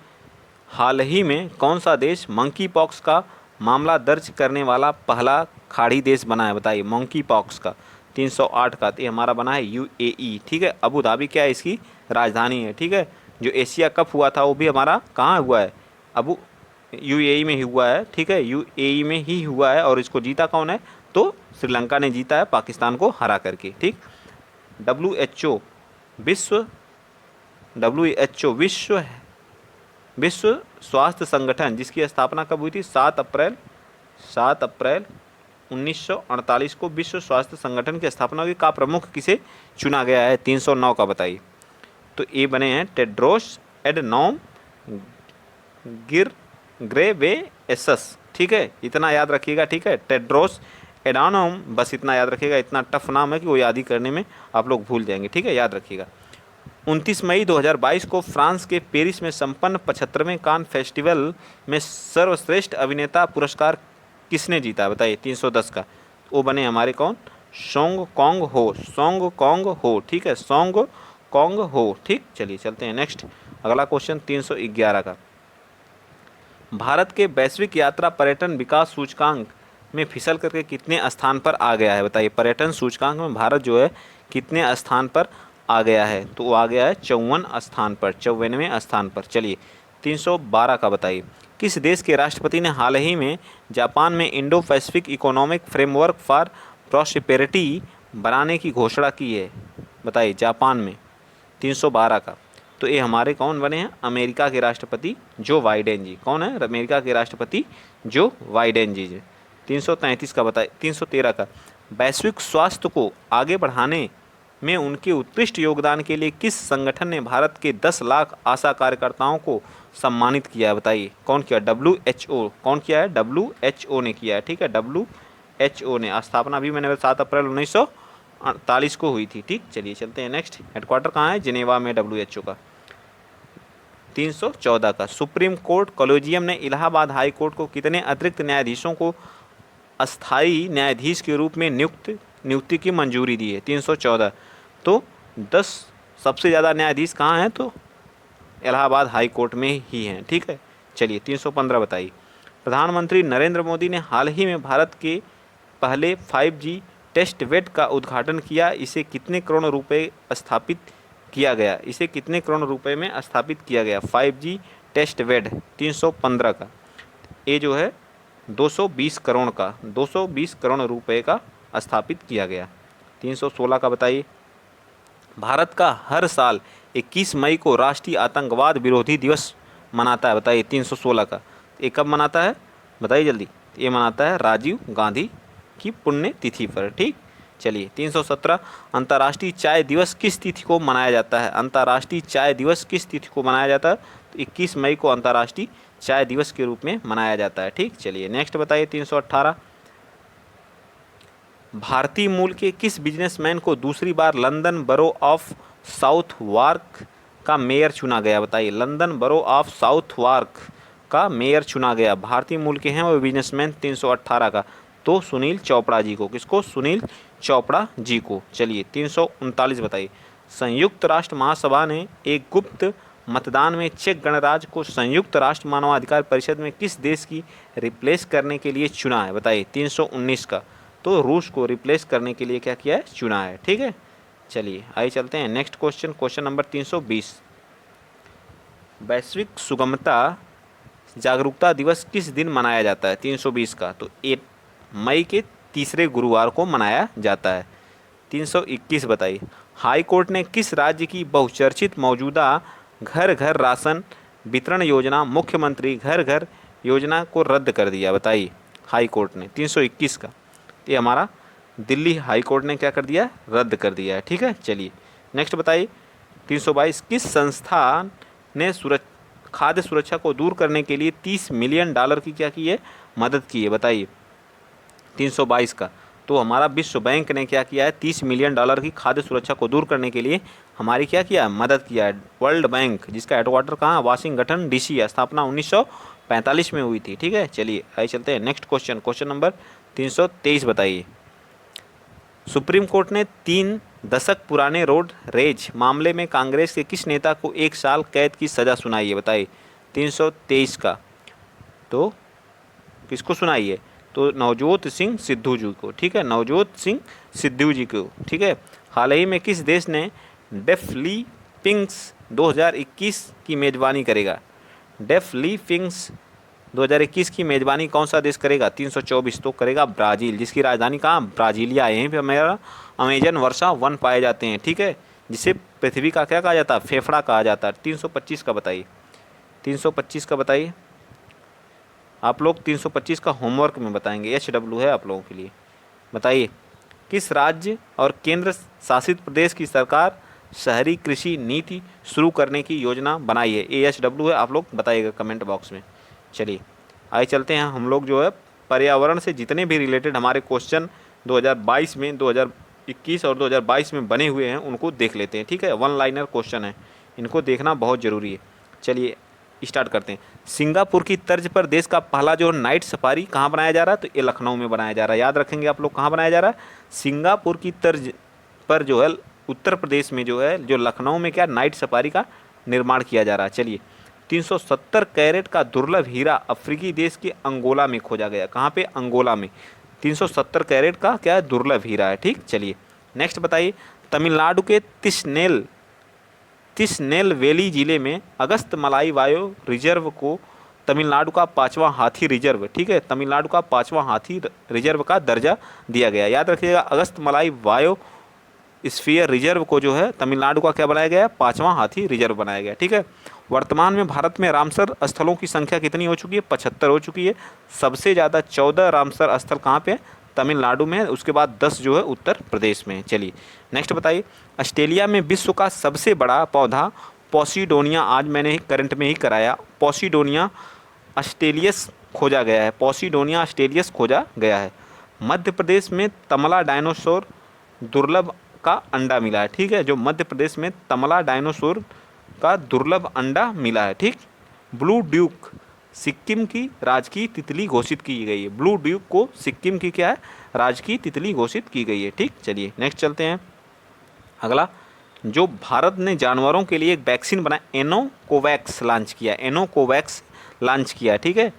हाल ही में कौन सा देश मंकी पॉक्स का मामला दर्ज करने वाला पहला खाड़ी देश बना है? बताइए, मंकी पॉक्स का 308 का ये हमारा बना है UAE। ठीक है, अबू धाबी क्या है? इसकी राजधानी है। ठीक है, जो एशिया कप हुआ था वो भी हमारा कहाँ हुआ है? UAE में ही हुआ है। ठीक है, UAE में ही हुआ है, और इसको जीता कौन है? तो श्रीलंका ने जीता है पाकिस्तान को हरा करके। ठीक, WHO विश्व स्वास्थ्य संगठन जिसकी स्थापना कब हुई थी? 7 अप्रैल 1948 को विश्व स्वास्थ्य संगठन की स्थापना हुई। का प्रमुख किसे चुना गया है? 309 का बताइए, तो ये बने हैं टेड्रोस एडनॉम घेब्रेयेसस। ठीक है, इतना याद रखिएगा। ठीक है, टेड्रोस एडानोम, बस इतना याद रखिएगा। इतना टफ नाम है कि वो याद ही करने में आप लोग भूल जाएंगे। ठीक है, याद रखिएगा। 29 मई 2022 को फ्रांस के पेरिस में संपन्न 75वें कान फेस्टिवल में सर्वश्रेष्ठ अभिनेता पुरस्कार किसने जीता? बताइए 310 का। वो बने हमारे कौन? सोंग कॉन्ग हो। सोंग कॉन्ग हो। ठीक है, सोंग कॉन्ग हो। ठीक, चलिए चलते हैं नेक्स्ट, अगला क्वेश्चन 311 का, भारत के वैश्विक यात्रा पर्यटन विकास सूचकांक में फिसल करके कितने स्थान पर आ गया है? बताइए, पर्यटन सूचकांक में भारत जो है कितने स्थान पर आ गया है? तो वो आ गया है 54 स्थान पर, 54वें स्थान पर। चलिए 312 का बताइए, किस देश के राष्ट्रपति ने हाल ही में जापान में Indo Pacific economic framework for prosperity बनाने की घोषणा की है? बताइए, जापान में। 312 का, तो ये हमारे कौन बने हैं, अमेरिका के राष्ट्रपति जो बाइडेन जी। कौन है, अमेरिका के राष्ट्रपति जो बाइडेन जी। 333 का बताइए, 313 का, वैश्विक स्वास्थ्य को आगे बढ़ाने में उनके उत्कृष्ट योगदान के लिए किस संगठन ने भारत के 10 लाख आशा कार्यकर्ताओं को सम्मानित किया है, बताइए कौन किया, WHO। कौन किया है, WHO ने किया है, ठीक है, WHO ने। स्थापना भी मैंने 7 अप्रैल 1948 को हुई थी, ठीक। चलिए चलते हैं नेक्स्ट। हेडक्वार्टर कहाँ है, जिनेवा में WHO का। 314 का, सुप्रीम कोर्ट कॉलेजियम ने इलाहाबाद हाई कोर्ट को कितने अतिरिक्त न्यायाधीशों को अस्थायी न्यायाधीश के रूप में नियुक्ति की मंजूरी दी है। 314। तो 10 सबसे ज़्यादा न्यायाधीश कहाँ हैं, तो इलाहाबाद हाई कोर्ट में ही हैं, ठीक है। चलिए 315 बताइए, प्रधानमंत्री नरेंद्र मोदी ने हाल ही में भारत के पहले 5G टेस्ट बेड का उद्घाटन किया, इसे कितने करोड़ रुपए स्थापित किया गया, इसे कितने करोड़ रुपए में स्थापित किया गया 5G टेस्ट बेड। 315 का, ये जो है 220 करोड़ का, 220 करोड़ रुपए का स्थापित किया गया। 316 का बताइए, भारत का हर साल 21 मई को राष्ट्रीय आतंकवाद विरोधी दिवस मनाता है, बताइए 316 का। ये कब मनाता है, बताइए जल्दी। ये मनाता है राजीव गांधी की पुण्य तिथि पर, ठीक। चलिए 317, अंतर्राष्ट्रीय चाय दिवस किस तिथि को मनाया जाता है, अंतर्राष्ट्रीय चाय दिवस किस तिथि को मनाया जाता है, तो 21 मई को अंतर्राष्ट्रीय चाय दिवस के रूप में मनाया जाता है, ठीक। चलिए नेक्स्ट बताइए 318, भारतीय मूल के किस बिजनेसमैन को दूसरी बार लंदन बरो ऑफ साउथ वार्क का मेयर चुना गया, बताइए लंदन बरो ऑफ साउथ वार्क का मेयर चुना गया, भारतीय मूल के हैं वो बिजनेसमैन। 318 का, तो सुनील चोपड़ा जी को, किसको, सुनील चोपड़ा जी को। चलिए 339 बताइए, संयुक्त राष्ट्र महासभा ने एक गुप्त मतदान में चेक गणराज्य को संयुक्त राष्ट्र मानवाधिकार परिषद में किस देश की रिप्लेस करने के लिए चुना है, बताइए 319 का, तो रूस को रिप्लेस करने के लिए क्या किया है, चुना है, ठीक है। चलिए आइए चलते हैं नेक्स्ट क्वेश्चन, क्वेश्चन नंबर 320, वैश्विक सुगमता जागरूकता दिवस किस दिन मनाया जाता है, 320 का, तो 8 मई के तीसरे गुरुवार को मनाया जाता है। 321 बताइए, हाई कोर्ट ने किस राज्य की बहुचर्चित मौजूदा घर घर राशन वितरण योजना मुख्यमंत्री घर घर योजना को रद्द कर दिया, बताइए हाई कोर्ट ने। 321 का, ये हमारा दिल्ली हाई कोर्ट ने क्या कर दिया, रद्द कर दिया है, ठीक है। चलिए नेक्स्ट बताइए 322, किस संस्थान ने खाद्य सुरक्षा को दूर करने के लिए $30 मिलियन की क्या की है, मदद की है, बताइए 322 का, तो हमारा विश्व बैंक ने क्या किया है, $30 मिलियन की खाद्य सुरक्षा को दूर करने के लिए हमारी क्या किया है, मदद किया है। वर्ल्ड बैंक, जिसका हेडक्वार्टर कहाँ, वाशिंगटन DC है, स्थापना 1945 में हुई थी, ठीक है। चलिए आइए चलते हैं नेक्स्ट क्वेश्चन, क्वेश्चन नंबर 323 बताइए, सुप्रीम कोर्ट ने 3 दशक पुराने रोड रेज मामले में कांग्रेस के किस नेता को 1 साल कैद की सज़ा सुनाई है, बताइए 323 का, तो किसको सुनाई है, तो नवजोत सिंह सिद्धू जी को, ठीक है, नवजोत सिंह सिद्धू जी को, ठीक है। हाल ही में किस देश ने डेफलिपिंग्स 2021 की मेज़बानी करेगा, डेफलिपिंग्स 2021 की मेज़बानी कौन सा देश करेगा, 324, तो करेगा ब्राज़ील, जिसकी राजधानी कहाँ, ब्राज़ीलिया। यहीं पे हमारा अमेजन वर्षा वन पाए जाते हैं, ठीक है, जिसे पृथ्वी का क्या कहा जाता है, फेफड़ा कहा जाता है। 325 का बताइए, 325 का बताइए, आप लोग 325 का होमवर्क में बताएंगे, HW है आप लोगों के लिए। बताइए, किस राज्य और केंद्र शासित प्रदेश की सरकार शहरी कृषि नीति शुरू करने की योजना बनाई है, HW है, आप लोग बताइएगा कमेंट बॉक्स में। चलिए आइए चलते हैं, हम लोग जो है पर्यावरण से जितने भी रिलेटेड हमारे क्वेश्चन 2022 में, 2021 और 2022 में बने हुए हैं उनको देख लेते हैं, ठीक है। 1 लाइनर क्वेश्चन है, इनको देखना बहुत ज़रूरी है। चलिए स्टार्ट करते हैं। सिंगापुर की तर्ज पर देश का पहला जो नाइट सफारी कहाँ बनाया जा रहा है, तो ये लखनऊ में बनाया जा रहा है, याद रखेंगे आप लोग, कहाँ बनाया जा रहा है, सिंगापुर की तर्ज पर जो है उत्तर प्रदेश में जो है, जो लखनऊ में क्या नाइट सफारी का निर्माण किया जा रहा है। चलिए 370 कैरेट का दुर्लभ हीरा अफ्रीकी देश के अंगोला में खोजा गया, कहाँ पे, अंगोला में 370 कैरेट का क्या है, दुर्लभ हीरा है, ठीक। चलिए नेक्स्ट बताइए, तमिलनाडु के तिरुनेलवेली जिले में अगस्त मलाई वायु रिजर्व को तमिलनाडु का 5वां हाथी रिजर्व, ठीक है, तमिलनाडु का 5वां हाथी रिजर्व का दर्जा दिया गया। याद रखिएगा, अगस्त मलाई वायु स्फीयर रिजर्व को जो है तमिलनाडु का क्या बनाया गया है, 5वां हाथी रिजर्व बनाया गया। ठीक है, वर्तमान में भारत में रामसर स्थलों की संख्या कितनी हो चुकी है, 75 हो चुकी है। सबसे ज़्यादा 14 रामसर स्थल कहाँ पे है, तमिलनाडु में है। उसके बाद 10 जो है उत्तर प्रदेश में है। चलिए नेक्स्ट बताइए, ऑस्ट्रेलिया में विश्व का सबसे बड़ा पौधा पॉसिडोनिया, आज मैंने करंट में ही कराया, पॉसिडोनिया ऑस्ट्रेलियस खोजा गया है, पॉसिडोनिया ऑस्ट्रेलियस खोजा गया है। मध्य प्रदेश में तमला डायनासोर दुर्लभ का अंडा मिला है। ठीक है, जो मध्य प्रदेश में तमला डायनासोर का दुर्लभ अंडा मिला है। ठीक, ब्लू ड्यूक सिक्किम की राजकीय तितली घोषित की गई है। ब्लू ड्यूक को सिक्किम की क्या है, राजकीय तितली घोषित की गई है। ठीक, चलिए नेक्स्ट चलते हैं। अगला, जो भारत ने जानवरों के लिए एक वैक्सीन बनाया, एनोकोवैक्स लॉन्च किया, एनोकोवैक्स लॉन्च किया। ठीक है,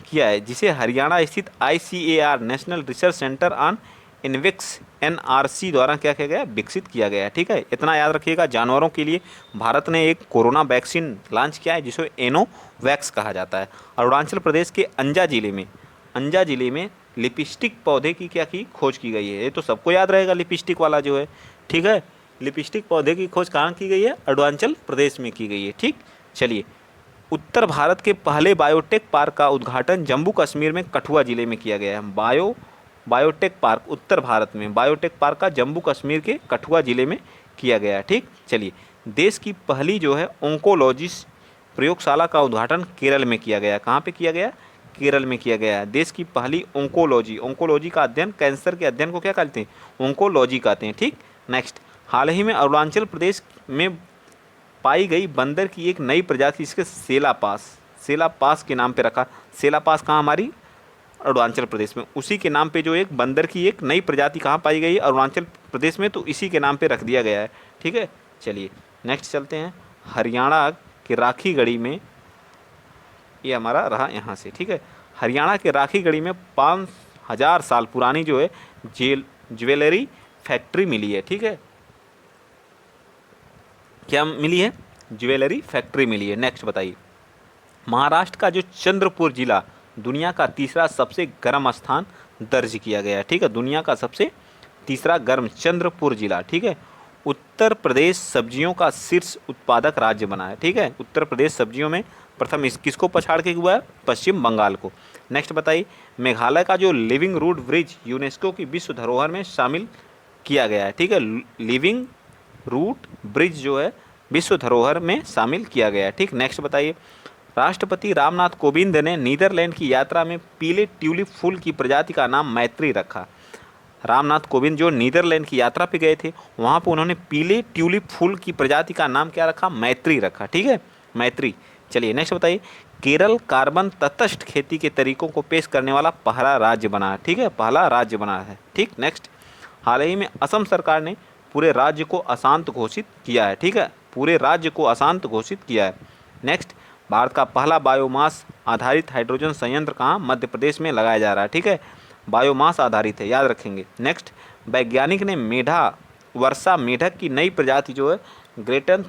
किया है, जिसे हरियाणा स्थित ICAR national research centre on इन्वेक्स NRC द्वारा क्या किया गया, विकसित किया गया है। ठीक है, इतना याद रखिएगा, जानवरों के लिए भारत ने एक कोरोना वैक्सीन लॉन्च किया है जिसे एनोवैक्स कहा जाता है। अरुणाचल प्रदेश के अंजा जिले में लिपस्टिक पौधे की क्या की खोज की गई है। ये तो सबको याद रहेगा, लिपस्टिक वाला जो है। ठीक है, लिपस्टिक पौधे की खोज कहाँ की गई है, अरुणाचल प्रदेश में की गई है। ठीक, चलिए, उत्तर भारत के पहले बायोटेक पार्क का उद्घाटन जम्मू कश्मीर में कठुआ जिले में किया गया है। बायोटेक पार्क उत्तर भारत में, बायोटेक पार्क का जम्मू कश्मीर के कठुआ जिले में किया गया। ठीक, चलिए, देश की पहली जो है ओंकोलॉजिस्ट प्रयोगशाला का उद्घाटन केरल में किया गया। कहाँ पे किया गया, केरल में किया गया है। देश की पहली ओंकोलॉजी का अध्ययन, कैंसर के अध्ययन को क्या कहते हैं, ओंकोलॉजी कहते हैं। ठीक, नेक्स्ट, हाल ही में अरुणाचल प्रदेश में पाई गई बंदर की एक नई प्रजाति, इसके सेलापास के नाम पे रखा। सेलापास कहाँ, हमारी अरुणाचल प्रदेश में, उसी के नाम पे जो एक बंदर की एक नई प्रजाति कहाँ पाई गई है, अरुणाचल प्रदेश में, तो इसी के नाम पे रख दिया गया है। ठीक है, चलिए नेक्स्ट चलते हैं। हरियाणा के राखीगढ़ी में, ये हमारा रहा यहाँ से। ठीक है, हरियाणा के राखीगढ़ी में 5000 साल पुरानी जो है ज्वेलरी फैक्ट्री मिली है। ठीक है, क्या मिली है, ज्वेलरी फैक्ट्री मिली है। नेक्स्ट बताइए, महाराष्ट्र का जो चंद्रपुर जिला दुनिया का तीसरा सबसे गर्म स्थान दर्ज किया गया है। ठीक है, दुनिया का सबसे तीसरा गर्म चंद्रपुर जिला। ठीक है, उत्तर प्रदेश सब्जियों का शीर्ष उत्पादक राज्य बना है। ठीक है, उत्तर प्रदेश सब्जियों में प्रथम किसको पछाड़ के हुआ है, पश्चिम बंगाल को। नेक्स्ट बताइए, मेघालय का जो लिविंग रूट ब्रिज यूनेस्को की विश्व धरोहर में शामिल किया गया है। ठीक है, लिविंग रूट ब्रिज जो है विश्व धरोहर में शामिल किया गया है। ठीक, नेक्स्ट बताइए, राष्ट्रपति रामनाथ कोविंद ने नीदरलैंड की यात्रा में पीले ट्यूलिप फूल की प्रजाति का नाम मैत्री रखा। रामनाथ कोविंद जो नीदरलैंड की यात्रा पे गए थे, वहाँ पर उन्होंने पीले ट्यूलिप फूल की प्रजाति का नाम क्या रखा, मैत्री रखा। ठीक है, मैत्री। चलिए नेक्स्ट बताइए, केरल कार्बन तटस्थ खेती के तरीकों को पेश करने वाला पहला राज्य बना है। ठीक है, पहला राज्य बना है। ठीक, नेक्स्ट, हाल ही में असम सरकार ने पूरे राज्य को अशांत घोषित किया है। ठीक है, पूरे राज्य को अशांत घोषित किया है। नेक्स्ट, भारत का पहला बायोमास आधारित हाइड्रोजन संयंत्र कहाँ, मध्य प्रदेश में लगाया जा रहा है। ठीक है, बायोमास आधारित है, याद रखेंगे। नेक्स्ट, वैज्ञानिक ने वर्षा मेढक की नई प्रजाति जो है ग्रेटन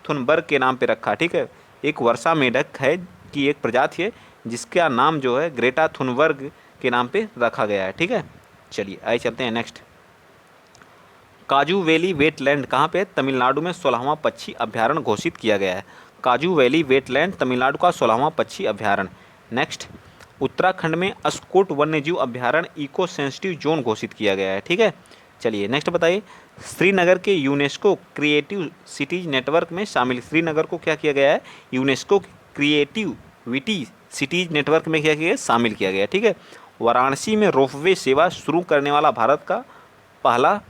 थुनबर्ग के नाम पे रखा। ठीक है, एक वर्षा मेढक है की एक प्रजाति है जिसका नाम जो है ग्रेटा थुनबर्ग के नाम पे रखा गया है। ठीक है, चलिए आइए चलते हैं नेक्स्ट। काजू वैली वेटलैंड कहाँ पे, तमिलनाडु में 16वां पक्षी अभ्यारण्य घोषित किया गया है। काजू वैली वेटलैंड तमिलनाडु का 16वां पक्षी अभ्यारण्य। नेक्स्ट, उत्तराखंड में अस्कोट वन्यजीव अभ्यारण्य इको सेंसिटिव जोन घोषित किया गया है। ठीक है, चलिए नेक्स्ट बताइए, श्रीनगर के यूनेस्को क्रिएटिव सिटीज नेटवर्क में शामिल, श्रीनगर को क्या किया गया है, यूनेस्को क्रिएटिविटी सिटीज नेटवर्क में क्या किया गया, शामिल किया गया। ठीक है, वाराणसी में रोपवे सेवा शुरू करने वाला भारत का पहला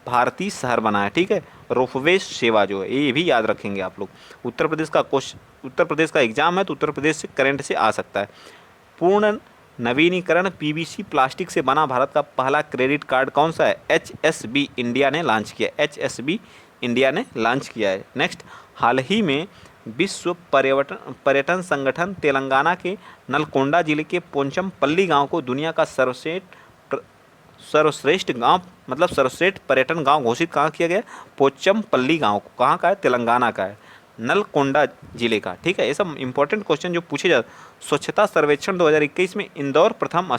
भारतीय शहर बना है। ठीक है, रोपवे सेवा जो है, ये भी याद रखेंगे आप लोग। उत्तर प्रदेश का एग्जाम है तो उत्तर प्रदेश से करंट से आ सकता है। पूर्ण नवीनीकरण PVC प्लास्टिक से बना भारत का पहला क्रेडिट कार्ड कौन सा है, HSB इंडिया ने लॉन्च किया, HSB इंडिया ने लॉन्च किया है। नेक्स्ट, हाल ही में विश्व पर्यटन संगठन तेलंगाना के नलकोंडा जिले के पोचमपल्ली गांव को दुनिया का सर्वश्रेष्ठ गांव मतलब सर्वश्रेष्ठ पर्यटन गांव घोषित कहाँ किया गया, पोचमपल्ली गांव को, कहाँ का है, तेलंगाना का है, नलकोंडा जिले का। ठीक है, ये सब इंपॉर्टेंट क्वेश्चन जो पूछे जाते। स्वच्छता सर्वेक्षण 2021 में इंदौर प्रथम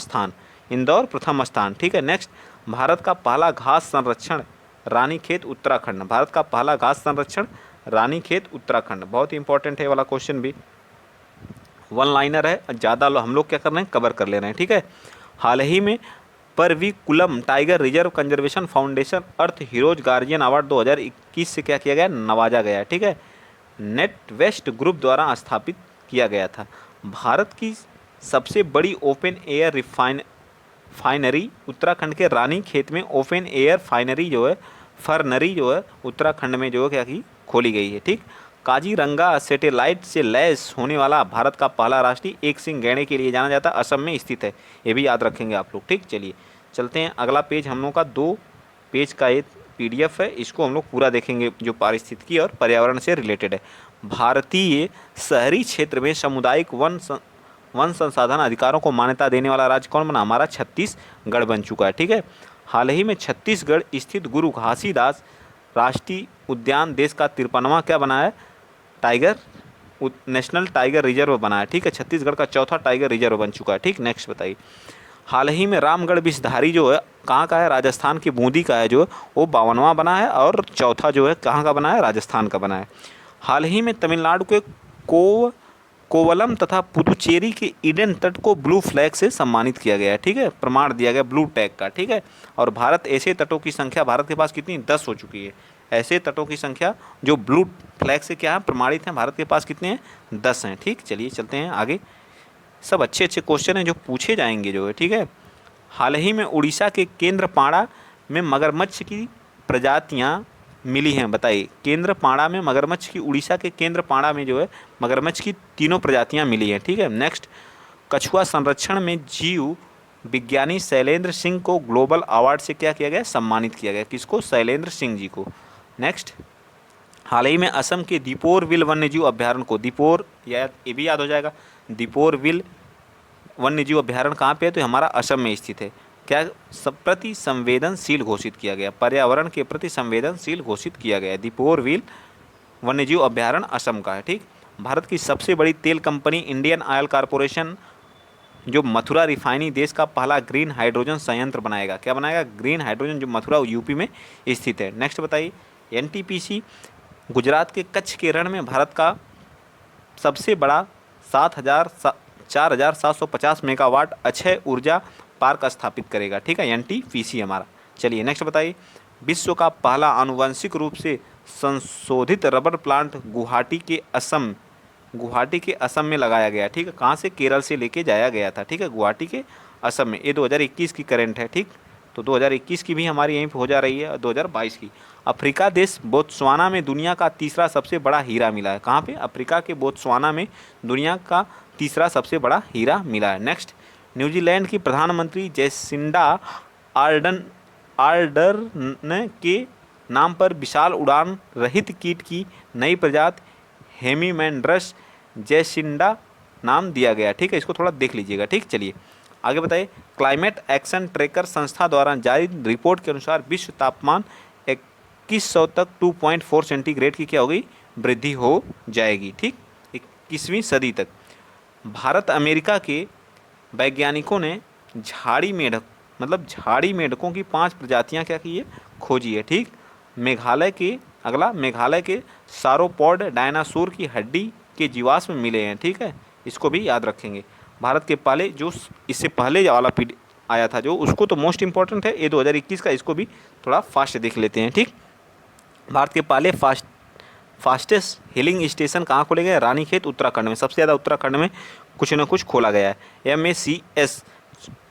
स्थान। ठीक है, नेक्स्ट, भारत का पहला घास संरक्षण रानीखेत उत्तराखंड। भारत का पहला घास संरक्षण रानीखेत उत्तराखंड। बहुत ही इंपॉर्टेंट है ये वाला क्वेश्चन भी, वन लाइनर है, ज़्यादा हम लोग क्या कर रहे हैं, कवर कर ले रहे हैं, ठीक है। हाल ही में परविकुलम टाइगर रिजर्व कंजर्वेशन फाउंडेशन अर्थ हीरोज गार्जियन अवार्ड 2021 से क्या किया गया, नवाजा गया है, ठीक है। नेट वेस्ट ग्रुप द्वारा स्थापित किया गया था। भारत की सबसे बड़ी ओपन एयर रिफाइनरी उत्तराखंड के रानीखेत में ओपन एयर फाइनरी जो है, फर्नरी जो है उत्तराखंड में जो है क्या की खोली गई है, ठीक। काजीरंगा सैटेलाइट से लैस होने वाला भारत का पहला राष्ट्रीय एक सिंह गैंडे के लिए जाना जाता असम में स्थित है। ये भी याद रखेंगे आप लोग, ठीक। चलिए चलते हैं, अगला पेज हम लोग का 2 पेज का एक PDF है, इसको हम लोग पूरा देखेंगे, जो पारिस्थितिकी और पर्यावरण से रिलेटेड है। भारतीय शहरी क्षेत्र में सामुदायिक वन संसाधन अधिकारों को मान्यता देने वाला राज्य कौन बना, हमारा छत्तीसगढ़ बन चुका है, ठीक है। हाल ही में छत्तीसगढ़ स्थित गुरु घासीदास राष्ट्रीय उद्यान देश का 53वां क्या बना है, टाइगर नेशनल टाइगर रिजर्व बना है, ठीक है। छत्तीसगढ़ का चौथा टाइगर रिजर्व बन चुका है, ठीक। नेक्स्ट बताइए, हाल ही में रामगढ़ विषधारी जो है कहाँ का है, राजस्थान की बूंदी का है, जो वो 52वां बना है, और चौथा जो है कहाँ का बना है, राजस्थान का बना है। हाल ही में तमिलनाडु के कोवलम तथा पुदुचेरी के ईडन तट को ब्लू फ्लैग से सम्मानित किया गया है, ठीक है, प्रमाण दिया गया ब्लू टैग का, ठीक है। और भारत ऐसे तटों की संख्या, भारत के पास कितनी, 10 हो चुकी है। ऐसे तटों की संख्या जो ब्लू फ्लैग से क्या है, प्रमाणित हैं, भारत के पास कितने हैं, 10 हैं, ठीक। चलिए चलते हैं आगे, सब अच्छे अच्छे क्वेश्चन हैं जो पूछे जाएंगे जो है, ठीक है। हाल ही में उड़ीसा के केंद्रपाड़ा में मगरमच्छ की प्रजातियां मिली हैं, बताइए। केंद्रपाड़ा में मगरमच्छ की, उड़ीसा के केंद्रपाड़ा में जो है मगरमच्छ की 3 प्रजातियां मिली हैं, ठीक है। नेक्स्ट, कछुआ संरक्षण में जीव विज्ञानी शैलेंद्र सिंह को ग्लोबल अवार्ड से क्या किया गया, सम्मानित किया गया, किसको, शैलेंद्र सिंह जी को। नेक्स्ट, हाल ही में असम के दीपोरबिल वन्यजीव अभ्यारण्य को, दीपोर या ये भी याद हो जाएगा, दीपोरबिल वन्यजीव अभ्यारण्य कहाँ पे है, तो हमारा असम में स्थित है। क्या प्रति संवेदनशील घोषित किया गया, पर्यावरण के प्रति संवेदनशील घोषित किया गया। दीपोरबिल वन्यजीव अभ्यारण्य असम का है, ठीक। भारत की सबसे बड़ी तेल कंपनी इंडियन ऑयल कॉरपोरेशन जो मथुरा रिफाइनी देश का पहला ग्रीन हाइड्रोजन संयंत्र बनाएगा, क्या बनाएगा, ग्रीन हाइड्रोजन, जो मथुरा यूपी में स्थित है। नेक्स्ट बताइए, NTPC गुजरात के कच्छ के रण में भारत का सबसे बड़ा 4,750 मेगावाट अक्षय ऊर्जा पार्क स्थापित करेगा, ठीक है, NTPC हमारा। चलिए नेक्स्ट बताइए, विश्व का पहला आनुवंशिक रूप से संशोधित रबर प्लांट गुवाहाटी के असम में लगाया गया, ठीक है। कहाँ से, केरल से लेके जाया गया था, ठीक है, गुवाहाटी के असम में। ये 2021 की करंट है, ठीक। तो 2021 की भी हमारी यहीं पे हो जा रही है, 2022 की। अफ्रीका देश बोत्सवाना में दुनिया का तीसरा सबसे बड़ा हीरा मिला है, कहाँ पे, अफ्रीका के बोत्सवाना में दुनिया का तीसरा सबसे बड़ा हीरा मिला है। नेक्स्ट, न्यूजीलैंड की प्रधानमंत्री जैसिंडा आर्डर्न के नाम पर विशाल उड़ान रहित कीट की नई प्रजाति हेमीमेंड्रस जैसिंडा नाम दिया गया, ठीक है। इसको थोड़ा देख लीजिएगा, ठीक। चलिए आगे बताइए, क्लाइमेट एक्शन ट्रैकर संस्था द्वारा जारी रिपोर्ट के अनुसार विश्व तापमान 2100 तक 2.4 सेंटीग्रेड की क्या हो गई, वृद्धि हो जाएगी, ठीक, 21वीं सदी तक। भारत अमेरिका के वैज्ञानिकों ने झाड़ी मेढकों की 5 प्रजातियां क्या की है, खोजी है, ठीक। मेघालय के सारोपॉड डायनासोर की हड्डी के जीवाश्म मिले हैं, ठीक है, इसको भी याद रखेंगे। भारत के पहले जो इससे पहले वाला पीडी आया था जो, उसको तो मोस्ट इंपॉर्टेंट है, ये 2021 का, इसको भी थोड़ा फास्ट देख लेते हैं, ठीक। भारत के पहले फास्टेस्ट हिलिंग स्टेशन कहाँ खोले गए, रानीखेत उत्तराखंड में। सबसे ज़्यादा उत्तराखंड में कुछ न कुछ खोला गया है। MACS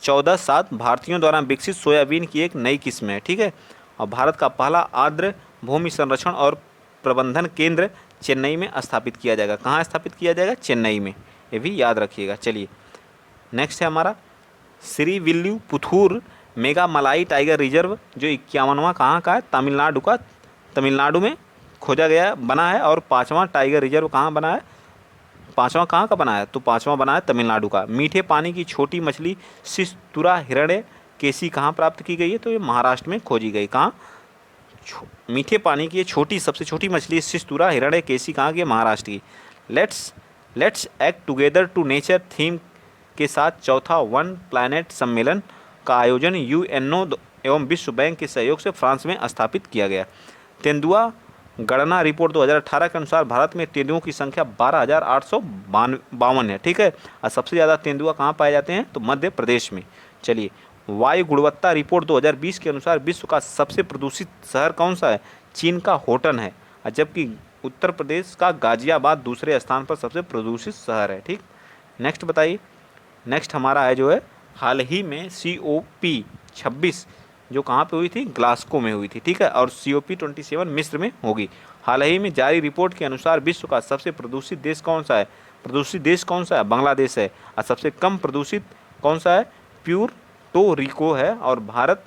14-7 भारतीयों द्वारा विकसित सोयाबीन की एक नई किस्म है, ठीक है। और भारत का पहला आर्द्र भूमि संरक्षण और प्रबंधन केंद्र चेन्नई में स्थापित किया जाएगा। कहाँ स्थापित किया जाएगा, चेन्नई में, ये भी याद रखिएगा। चलिए नेक्स्ट है हमारा श्रीविल्लिपुथूर मेगा मलाई टाइगर रिजर्व, जो 51वां कहाँ का है, तमिलनाडु में खोजा गया बना है। और 5वां टाइगर रिजर्व कहाँ बना है, 5वां कहाँ का बना है, तो 5वां बना है तमिलनाडु का। मीठे पानी की छोटी मछली शिस्तुरा हिरण्य केसी कहाँ प्राप्त की गई है, तो ये महाराष्ट्र में खोजी गई। कहाँ, मीठे पानी की ये सबसे छोटी मछली शिस्तुरा हिरण्य केसी कहाँ की, महाराष्ट्र की। Let's act together to nature theme के साथ चौथा वन प्लैनेट सम्मेलन का आयोजन एवं विश्व बैंक के सहयोग से फ्रांस में स्थापित किया गया। तेंदुआ गणना रिपोर्ट 2018 के अनुसार भारत में तेंदुओं की संख्या 12,852 है। ठीक है, और सबसे ज़्यादा तेंदुआ कहाँ पाए जाते हैं? तो मध्य प्रदेश में। चलिए, वायु गुणवत्ता रिपोर्ट 2020 के अनुसार विश्व का सबसे प्रदूषित शहर कौन सा है? चीन का होटन है, और जबकि उत्तर प्रदेश का गाजियाबाद दूसरे स्थान पर सबसे प्रदूषित शहर है। ठीक, नेक्स्ट बताइए। नेक्स्ट हमारा है जो है हाल ही में COP26 जो कहाँ पे हुई थी? ग्लासगो में हुई थी। ठीक है, और COP27 मिस्र में होगी। हाल ही में जारी रिपोर्ट के अनुसार विश्व का सबसे प्रदूषित देश कौन सा है? प्रदूषित देश कौन सा है? बांग्लादेश है। और सबसे कम प्रदूषित कौन सा है? प्यूर्टो रिको है। और भारत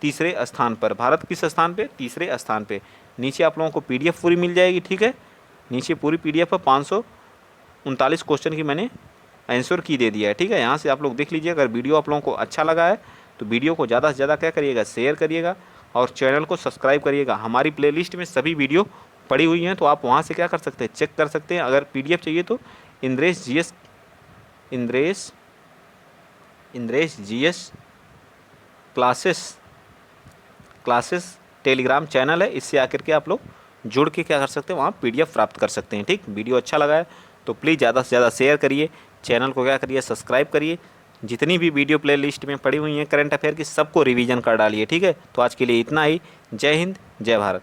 तीसरे स्थान पर। भारत किस स्थान पे? तीसरे स्थान पे। नीचे आप लोगों को PDF पूरी मिल जाएगी। ठीक है, नीचे पूरी PDF पर 539 क्वेश्चन की मैंने आंसर की दे दिया है। ठीक है, यहाँ से आप लोग देख लीजिए। अगर वीडियो आप लोगों को अच्छा लगा है तो वीडियो को ज़्यादा से ज़्यादा क्या करिएगा? शेयर करिएगा और चैनल को सब्सक्राइब करिएगा। हमारी प्लेलिस्ट में सभी वीडियो पड़ी हुई हैं, तो आप वहाँ से क्या कर सकते हैं? चेक कर सकते हैं। अगर PDF चाहिए तो Indresh GS classes Telegram channel है, इससे आकर के आप लोग जुड़ के क्या कर सकते हैं? वहाँ PDF प्राप्त कर सकते हैं। ठीक, वीडियो अच्छा लगा है तो प्लीज़ ज़्यादा से ज़्यादा शेयर करिए, चैनल को क्या करिए? सब्सक्राइब करिए। जितनी भी वीडियो प्ले लिस्ट में पड़ी हुई हैं करंट अफेयर की, सबको रिवीजन कर डालिए। ठीक है, तो आज के लिए इतना ही। जय हिंद, जय भारत।